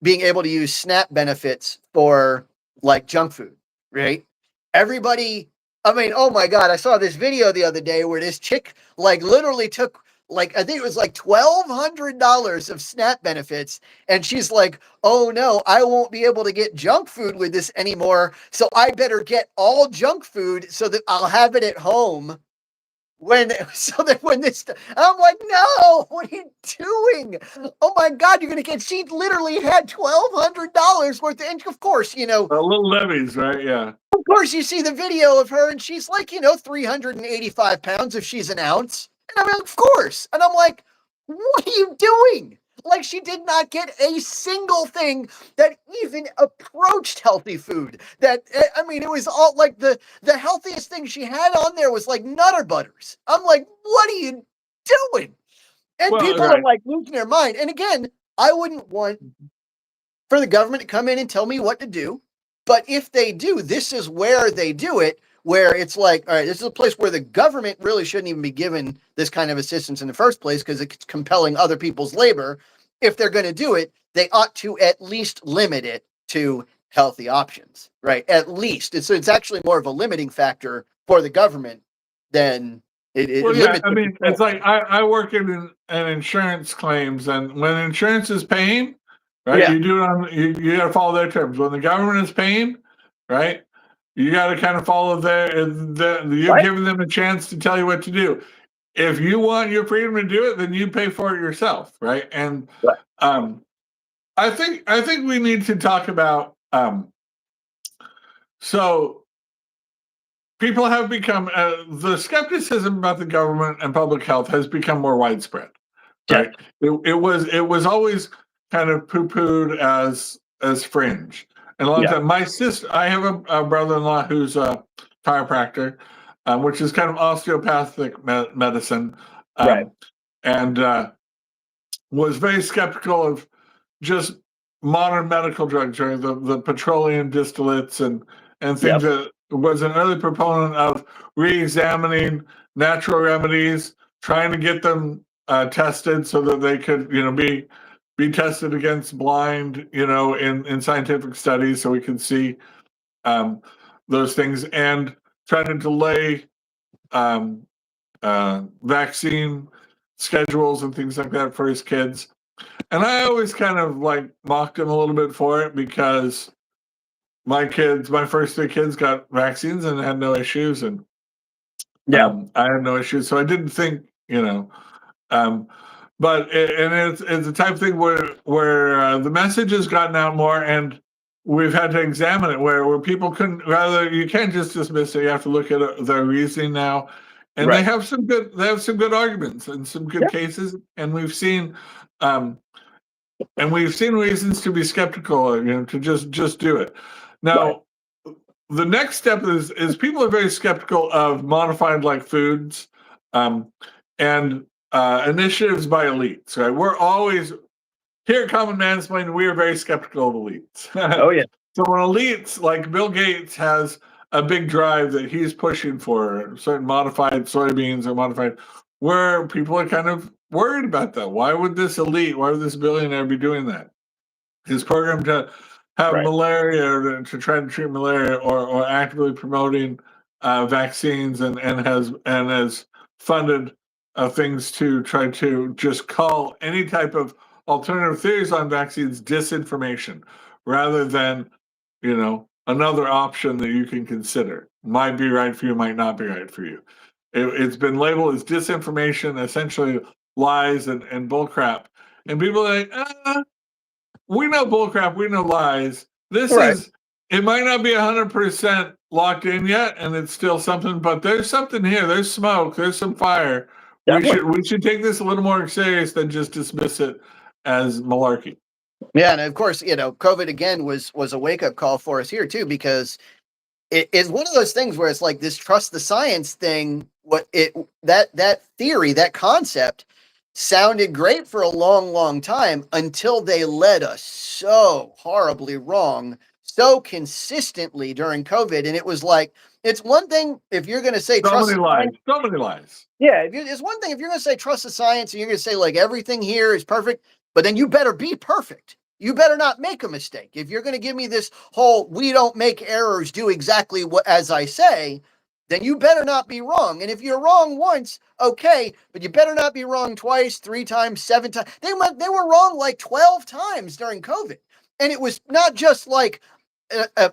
being able to use SNAP benefits for like junk food, right? Everybody. I mean, oh my God, I saw this video the other day where this chick like literally took like, I think it was like $1,200 of SNAP benefits. And she's like, oh no, I won't be able to get junk food with this anymore. So I better get all junk food so that I'll have it at home when this, I'm like, no, what are you doing? Oh my God, you're going to get, she literally had $1,200 worth of, of course, a little levies, right? Yeah. Of course, you see the video of her and she's like, 385 pounds if she's an ounce. And I'm like, of course. And I'm like, what are you doing? Like she did not get a single thing that even approached healthy food. That, I mean, it was all like the healthiest thing she had on there was like Nutter Butters. I'm like, what are you doing? And people are like losing their mind. And again, I wouldn't want for the government to come in and tell me what to do. But if they do, this is where they do it, where it's like, all right, this is a place where the government really shouldn't even be given this kind of assistance in the first place because it's compelling other people's labor. If they're going to do it, they ought to at least limit it to healthy options, right? At least. It's actually more of a limiting factor for the government than it limits. I mean, it's like I work in insurance claims, and when insurance is paying, right, you do it on, you got to follow their terms. When the government is paying, right, you got to kind of follow you're giving them a chance to tell you what to do. If you want your freedom to do it, then you pay for it yourself, right? And I think we need to talk about so people have become the skepticism about the government and public health has become more widespread, right? It was always kind of poo-pooed as fringe. And a lot of time, my sister, I have a brother-in-law who's a chiropractor, which is kind of osteopathic medicine. and was very skeptical of just modern medical drugs, right? The petroleum distillates and things that was an early proponent of re-examining natural remedies, trying to get them tested so that they could, be tested against blind, in scientific studies, so we can see those things, and trying to delay vaccine schedules and things like that for his kids. And I always kind of like mocked him a little bit for it, because my first 3 kids got vaccines and had no issues, and I had no issues. So I didn't think, but it's the type of thing where the message has gotten out more, and we've had to examine it where people couldn't, you can't just dismiss it. You have to look at their reasoning now, and they have some good arguments and some good cases, and we've seen reasons to be skeptical, to just do it. Now, the next step is people are very skeptical of modified like foods, and initiatives by elites. Right? We're always here at Common Mansplaining. We are very skeptical of elites. Oh yeah. So when elites like Bill Gates has a big drive that he's pushing for certain modified soybeans or modified, where people are kind of worried about that. Why would this billionaire be doing that? His program to have malaria, or to try to treat malaria, or actively promoting vaccines, and has funded things to try to just call any type of alternative theories on vaccines disinformation, rather than, another option that you can consider. Might be right for you, might not be right for you. It's been labeled as disinformation, essentially lies and bullcrap. And people are like, we know bullcrap, we know lies. It might not be 100% locked in yet, and it's still something, but there's something here. There's smoke, there's some fire. We should take this a little more serious than just dismiss it as malarkey. Yeah, and of course, COVID again was a wake-up call for us here too, because it is one of those things where it's like this trust the science thing. That theory, that concept sounded great for a long, long time, until they led us so horribly wrong so consistently during COVID. And it was like, it's one thing if you're going to say so many lies. Yeah, it's one thing if you're going to say trust the science, and you're going to say like everything here is perfect, but then you better be perfect. You better not make a mistake. If you're going to give me this whole we don't make errors, do exactly what as I say, then you better not be wrong. And if you're wrong once, okay, but you better not be wrong twice, 3 times, 7 times. They were wrong like 12 times during COVID. And it was not just like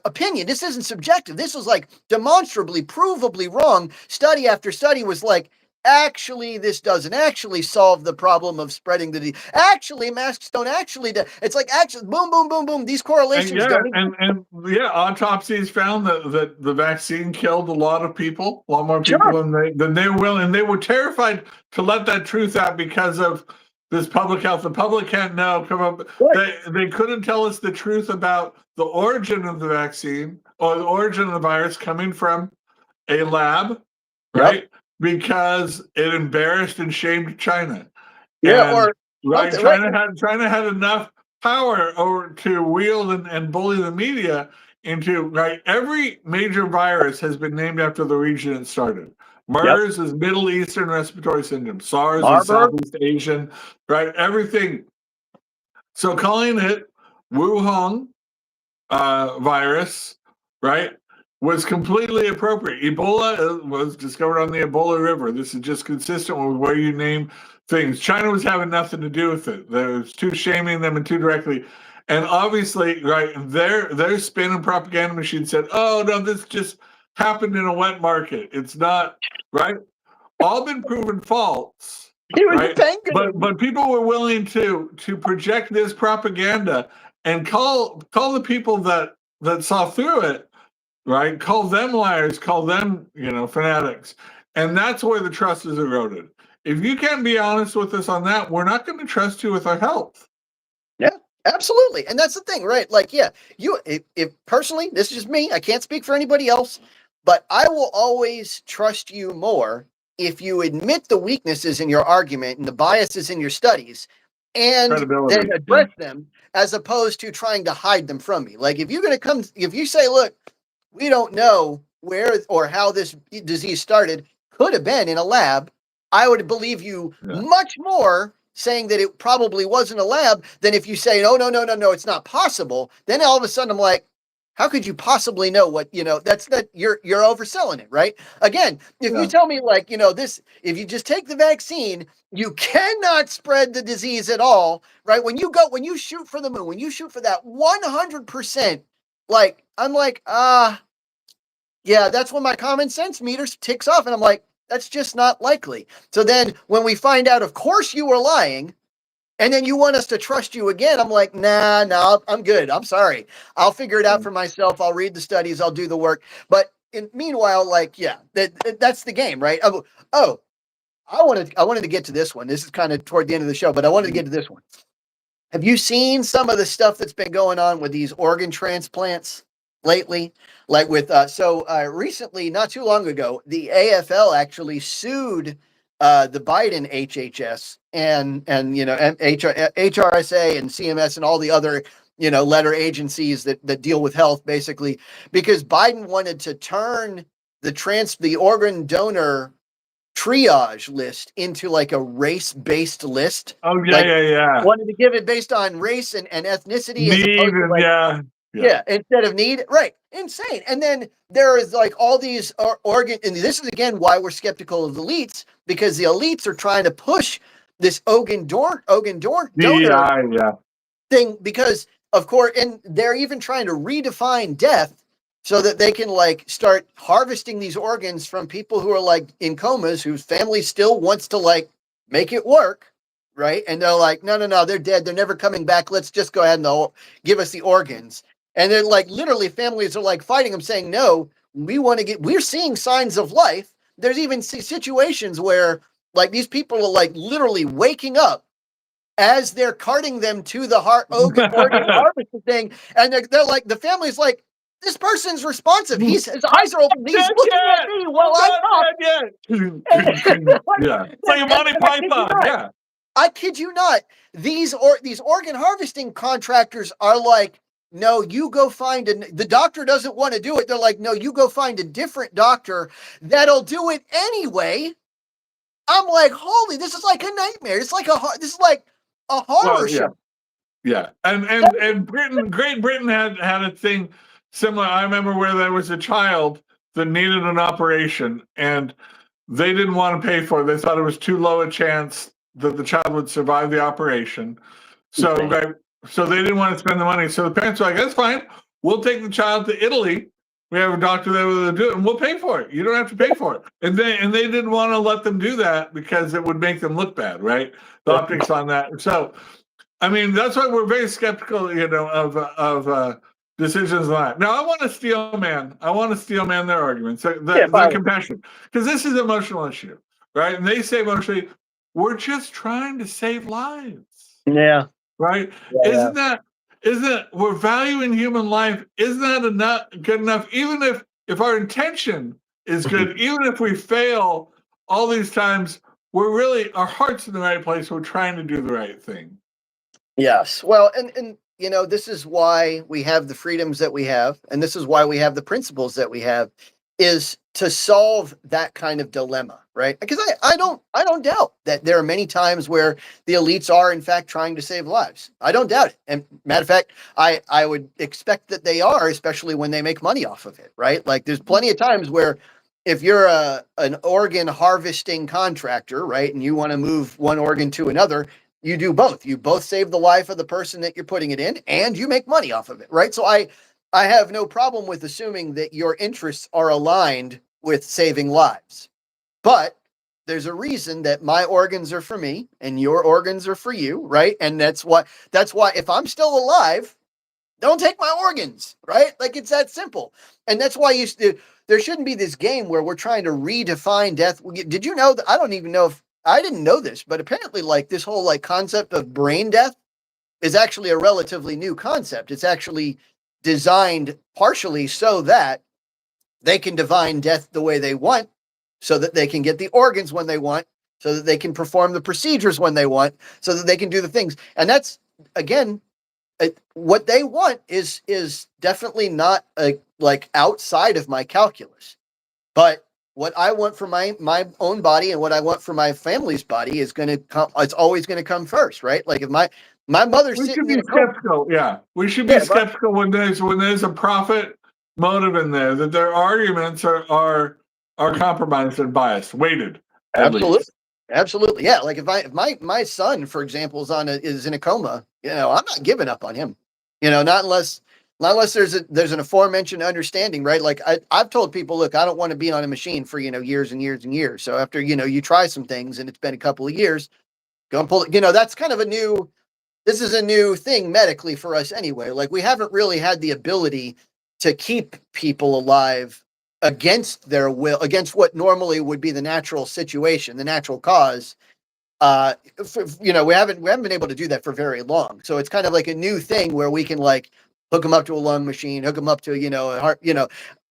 opinion. This isn't subjective. This was like demonstrably, provably wrong. Study after study was like, actually, this doesn't actually solve the problem of spreading the disease. Actually, masks don't actually do. It's like, actually, boom, boom, boom, boom. These correlations autopsies found that the vaccine killed a lot of people, a lot more people than they were willing. And they were terrified to let that truth out because of this public health. The public can't know. They couldn't tell us the truth about the origin of the vaccine or the origin of the virus coming from a lab, right? Because it embarrassed and shamed China. China had enough power to wield and bully the media into every major virus has been named after the region it started. MERS is Middle Eastern Respiratory Syndrome. SARS is Southeast Asian, right? Everything. So calling it Wuhan virus, right, was completely appropriate. Ebola was discovered on the Ebola River. This is just consistent with where you name things. China was having nothing to do with it. There's too shaming them and too directly. And obviously, their spin and propaganda machine said, oh, no, this just happened in a wet market. It's not, right? All been proven false. Right? But people were willing to project this propaganda and call the people that saw through it, right? Call them liars, call them, fanatics. And that's where the trust is eroded. If you can't be honest with us on that, we're not going to trust you with our health. Yeah, absolutely. And that's the thing, right? Like, if personally, this is just me, I can't speak for anybody else, but I will always trust you more if you admit the weaknesses in your argument and the biases in your studies and then address them, as opposed to trying to hide them from me. Like if you say, look, we don't know where or how this disease started, could have been in a lab, I would believe you much more saying that it probably wasn't a lab than if you say, no, it's not possible. Then all of a sudden I'm like, how could you possibly know what, that's that you're overselling it, right? Again, if you tell me like, this, if you just take the vaccine, you cannot spread the disease at all, right? When you shoot for the moon, when you shoot for that 100%, like, I'm like, yeah, that's when my common sense meter ticks off. And I'm like, that's just not likely. So then when we find out, of course you were lying, and then you want us to trust you again, I'm like, nah, I'm good. I'm sorry. I'll figure it out for myself. I'll read the studies. I'll do the work. But meanwhile, like, yeah, that's the game, right? I wanted to get to this one. This is kind of toward the end of the show, but I wanted to get to this one. Have you seen some of the stuff that's been going on with these organ transplants lately? Like with recently, not too long ago, the AFL actually sued the Biden HHS and HRSA and CMS and all the other letter agencies that deal with health, basically, because Biden wanted to turn the organ donor triage list into like a race-based list. Oh yeah. Wanted to give it based on race and ethnicity as opposed to like, yeah, instead of need, right? Insane. And then there is like all these organ, and this is again why we're skeptical of the elites, because the elites are trying to push this organ donor thing, because of course, and they're even trying to redefine death so that they can like start harvesting these organs from people who are like in comas, whose family still wants to like make it work, right? And they're like, no, they're dead. They're never coming back. Let's just go ahead and give us the organs. And then like literally families are like fighting them, saying, no, we're seeing signs of life. There's even situations where like these people are like literally waking up as they're carting them to the organ harvesting thing. And they're like, the family's like, this person's responsive. His eyes are open. He's looking at me while I talk. It's like a Monty Python. Yeah. I kid you not. These organ harvesting contractors are like, no, you go find the doctor doesn't want to do it. They're like, no, you go find a different doctor that'll do it anyway. I'm like, holy, this is like a nightmare. This is like a horror show. Yeah. And Great Britain had a thing similar. I remember where there was a child that needed an operation and they didn't want to pay for it. They thought it was too low a chance that the child would survive the operation. So they didn't want to spend the money. So the parents were like, that's fine. We'll take the child to Italy. We have a doctor there to do it, and we'll pay for it. You don't have to pay for it. And they didn't want to let them do that because it would make them look bad, right? The optics on that. So, I mean, that's why we're very skeptical, of decisions like that. Now, I want to steel man their arguments. They're compassionate, because this is an emotional issue, right? And they say emotionally, we're just trying to save lives. Yeah. Right? Isn't that we're valuing human life? Isn't that good enough? Even if our intention is good, even if we fail all these times, our heart's in the right place. We're trying to do the right thing. Yes. Well, and this is why we have the freedoms that we have, and this is why we have the principles that we have, is to solve that kind of dilemma, right? Because I don't doubt that there are many times where the elites are in fact trying to save lives. I don't doubt it. And matter of fact, I would expect that they are, especially when they make money off of it, right? Like there's plenty of times where if you're an organ harvesting contractor, right, and you want to move one organ to another, you do both. You both save the life of the person that you're putting it in, and you make money off of it, right? So I have no problem with assuming that your interests are aligned with saving lives. But there's a reason that my organs are for me and your organs are for you, right? And that's why if I'm still alive, don't take my organs, right? Like it's that simple. And that's why there shouldn't be this game where we're trying to redefine death. Did you know that? I don't even know if I didn't know this, but apparently like this whole like concept of brain death is actually a relatively new concept. It's actually designed partially so that they can define death the way they want. so that they can get the organs when they want, so that they can perform the procedures when they want, so that they can do the things. And that's, again, what they want is definitely not like outside of my calculus. But what I want for my own body and what I want for my family's body is going to come. It's always going to come first, right? Like if my mother's we sitting should be skeptical. We should be skeptical when there's a profit motive in there, that their arguments are compromised and biased, weighted. Absolutely. Yeah. Like if my son, for example, is in a coma, I'm not giving up on him. Not unless there's an aforementioned understanding, right? Like I've told people, look, I don't want to be on a machine for years and years and years. So after you try some things and it's been a couple of years, go and pull it. That's kind of this is a new thing medically for us anyway. Like we haven't really had the ability to keep people alive against their will, against what normally would be the natural situation, the natural cause. We haven't been able to do that for very long. So it's kind of like a new thing where we can like hook them up to a lung machine, hook them up to a heart,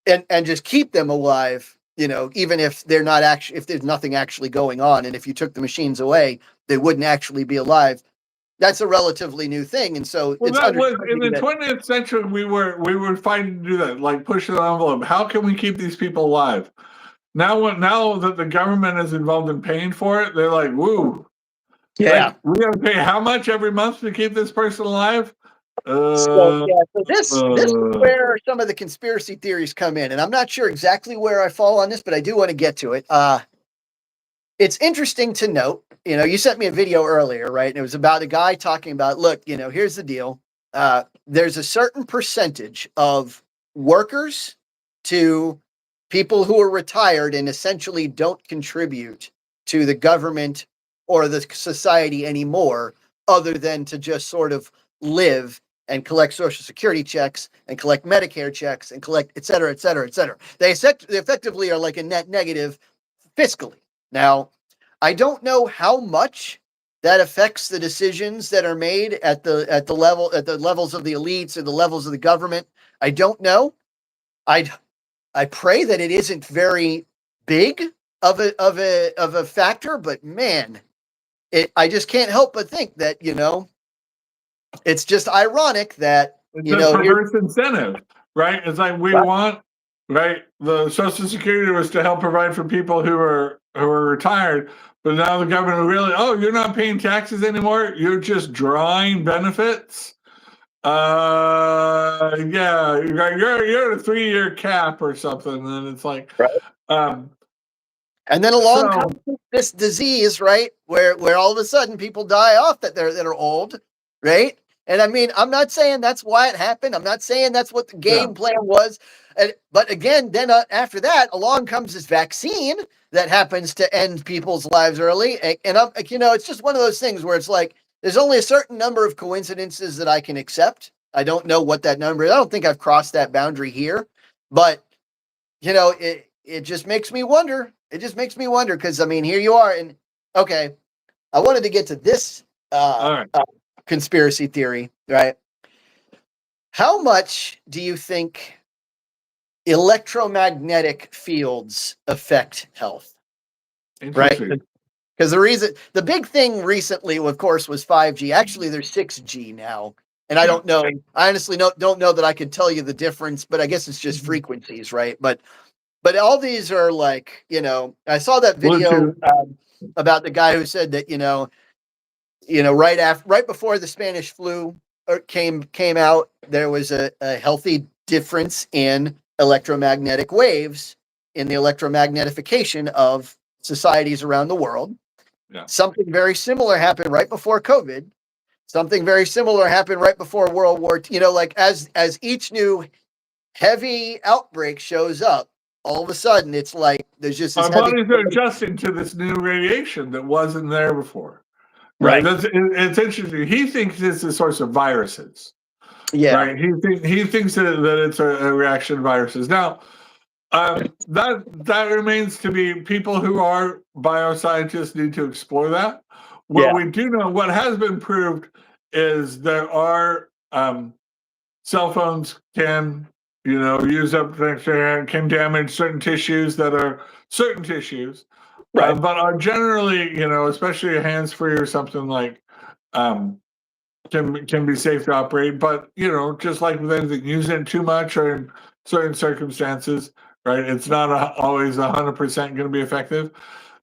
and just keep them alive. Even if they're not actually, if there's nothing actually going on, and if you took the machines away, they wouldn't actually be alive. That's a relatively new thing, and so that was in the 20th century. We were fighting to do that, like pushing the envelope. How can we keep these people alive? Now that the government is involved in paying for it, they're like, "Woo, yeah, we got to pay how much every month to keep this person alive?" So this is where some of the conspiracy theories come in, and I'm not sure exactly where I fall on this, but I do want to get to it. It's interesting to note, you sent me a video earlier, right? And it was about a guy talking about, look, here's the deal. There's a certain percentage of workers to people who are retired and essentially don't contribute to the government or the society anymore, other than to just sort of live and collect Social Security checks and collect Medicare checks and collect et cetera, et cetera, et cetera. They effectively are like a net negative fiscally. Now, I don't know how much that affects the decisions that are made at the levels of the elites or the levels of the government. I don't know. I pray that it isn't very big of a factor, but man, I just can't help but think that it's just ironic that it's a perverse incentive, right? It's like we want. Right, the Social Security was to help provide for people who are retired, but now the government really, you're not paying taxes anymore. You're just drawing benefits. You're at a 3-year cap or something, and it's like, right. And then along comes this disease, right, where all of a sudden people die off that are old, right? And I mean, I'm not saying that's why it happened. I'm not saying that's what the game plan was. But again, then after that, along comes this vaccine that happens to end people's lives early. And I'm like, it's just one of those things where it's like, there's only a certain number of coincidences that I can accept. I don't know what that number is. I don't think I've crossed that boundary here, but it just makes me wonder. It just makes me wonder because I mean, here you are, and okay, I wanted to get to this conspiracy theory, right? How much do you think electromagnetic fields affect health? Right? Because the big thing recently, of course, was 5G. Actually, there's 6G now. And I don't know. I honestly don't know that I could tell you the difference, but I guess it's just frequencies, right? But all these are like, I saw that video about the guy who said that, right before the Spanish flu came out, there was a healthy difference in electromagnetic waves in the electromagnetification of societies around the world. Yeah. Something very similar happened right before COVID. Something very similar happened right before World War II. Like as each new heavy outbreak shows up, all of a sudden it's like there's just this our bodies are adjusting to this new radiation that wasn't there before. Right. It's interesting. He thinks it's a source of viruses. Yeah. Right. He thinks that it's a reaction to viruses. Now, that remains to be, people who are bioscientists need to explore that. What we do know, what has been proved, is there are cell phones can used up can damage certain tissues that are certain tissues, Right. but are generally, especially a hands-free or something like, can be safe to operate. But just like with anything, using it too much or in certain circumstances, right? It's not always 100% going to be effective.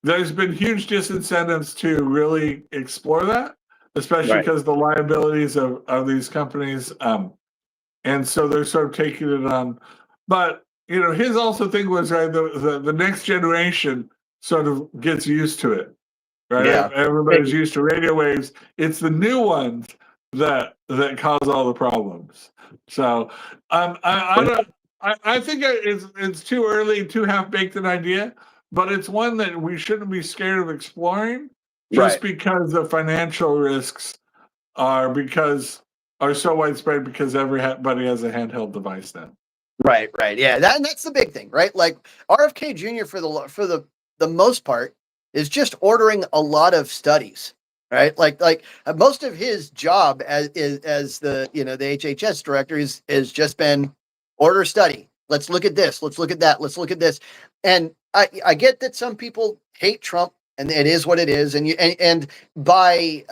There's been huge disincentives to really explore that, especially because the liabilities of these companies. And so they're sort of taking it on. But, his also thing was, right, the next generation sort of gets used to it, right? Yeah. Everybody's used to radio waves. It's the new ones that cause all the problems. So I think it's too early, too half-baked an idea, but it's one that we shouldn't be scared of exploring just because the financial risks are so widespread because everybody has a handheld device now. Right. Yeah, that's the big thing, right? Like RFK Jr. for the most part is just ordering a lot of studies, right? Like most of his job as the the HHS director is just been order study. Let's look at this. Let's look at that. Let's look at this. And I get that some people hate Trump, and it is what it is. And by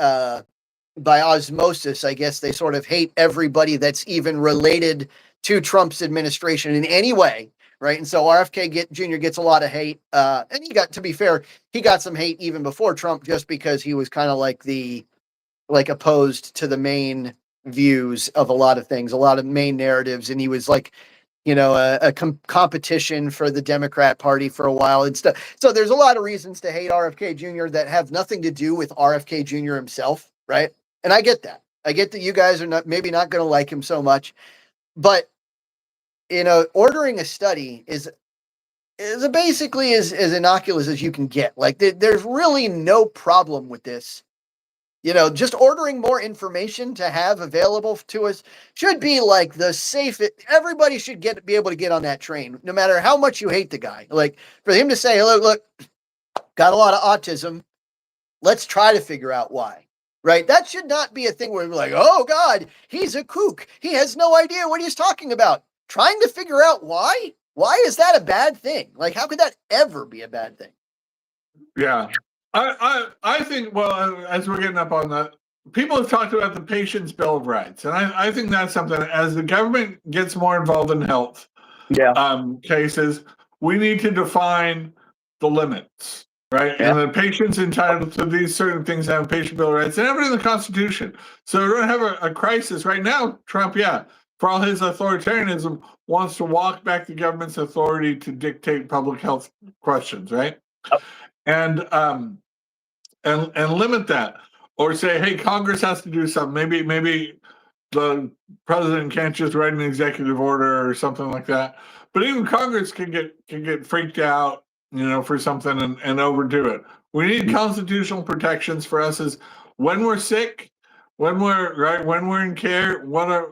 osmosis, I guess they sort of hate everybody that's even related to Trump's administration in any way, right? And so RFK Jr. gets a lot of hate, and to be fair, he got some hate even before Trump, just because he was kind of like opposed to the main views of a lot of things, a lot of main narratives, and he was like, a competition for the Democrat Party for a while and stuff. So there's a lot of reasons to hate RFK Jr. that have nothing to do with RFK Jr. himself, right? And I get that. I get that you guys are maybe not going to like him so much, but ordering a study is basically as innocuous as you can get. Like there's really no problem with this. Just ordering more information to have available to us should be like the safest. Everybody should be able to get on that train, no matter how much you hate the guy. Like for him to say, look, got a lot of autism. Let's try to figure out why. Right? That should not be a thing where we're like, oh God, he's a kook. He has no idea what he's talking about. Trying to figure out why? Why is that a bad thing? Like, how could that ever be a bad thing? Yeah. I think, well, as we're getting up on that, people have talked about the Patient's Bill of Rights. And I think that's something, as the government gets more involved in health cases, we need to define the limits. Right. Yeah. And the patient's entitled to these certain things, have patient bill of rights and everything in the Constitution. So we're going to have a crisis right now. Trump, for all his authoritarianism, wants to walk back the government's authority to dictate public health questions. Right. Oh. And limit that, or say, hey, Congress has to do something. Maybe the president can't just write an executive order or something like that. But even Congress can get freaked out, for something and overdo it. We need constitutional protections for us as when we're sick, when we're in care,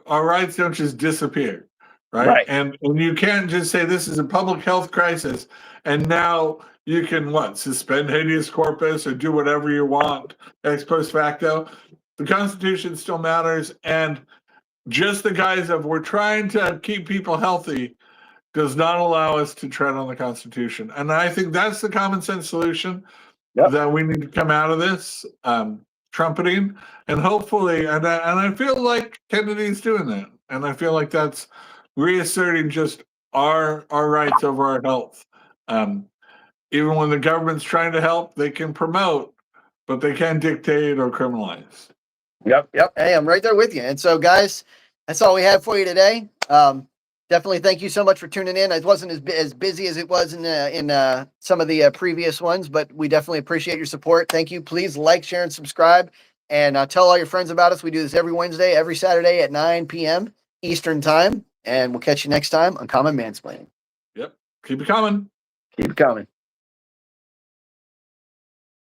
our rights don't just disappear, right? And you can't just say this is a public health crisis and now you can suspend habeas corpus or do whatever you want ex post facto. The Constitution still matters, and just the guise of we're trying to keep people healthy does not allow us to tread on the Constitution. And I think that's the common sense solution that we need to come out of this trumpeting. And hopefully, and I feel like Kennedy's doing that. And I feel like that's reasserting just our rights over our health. Even when the government's trying to help, they can promote, but they can't dictate or criminalize. Yep. Hey, I'm right there with you. And so, guys, that's all we have for you today. Definitely thank you so much for tuning in. It wasn't as busy as it was in some of the previous ones, but we definitely appreciate your support. Thank you. Please like, share, and subscribe. And tell all your friends about us. We do this every Wednesday, every Saturday at 9 p.m. Eastern Time. And we'll catch you next time on Common Mansplaining. Yep. Keep it coming. Keep it coming.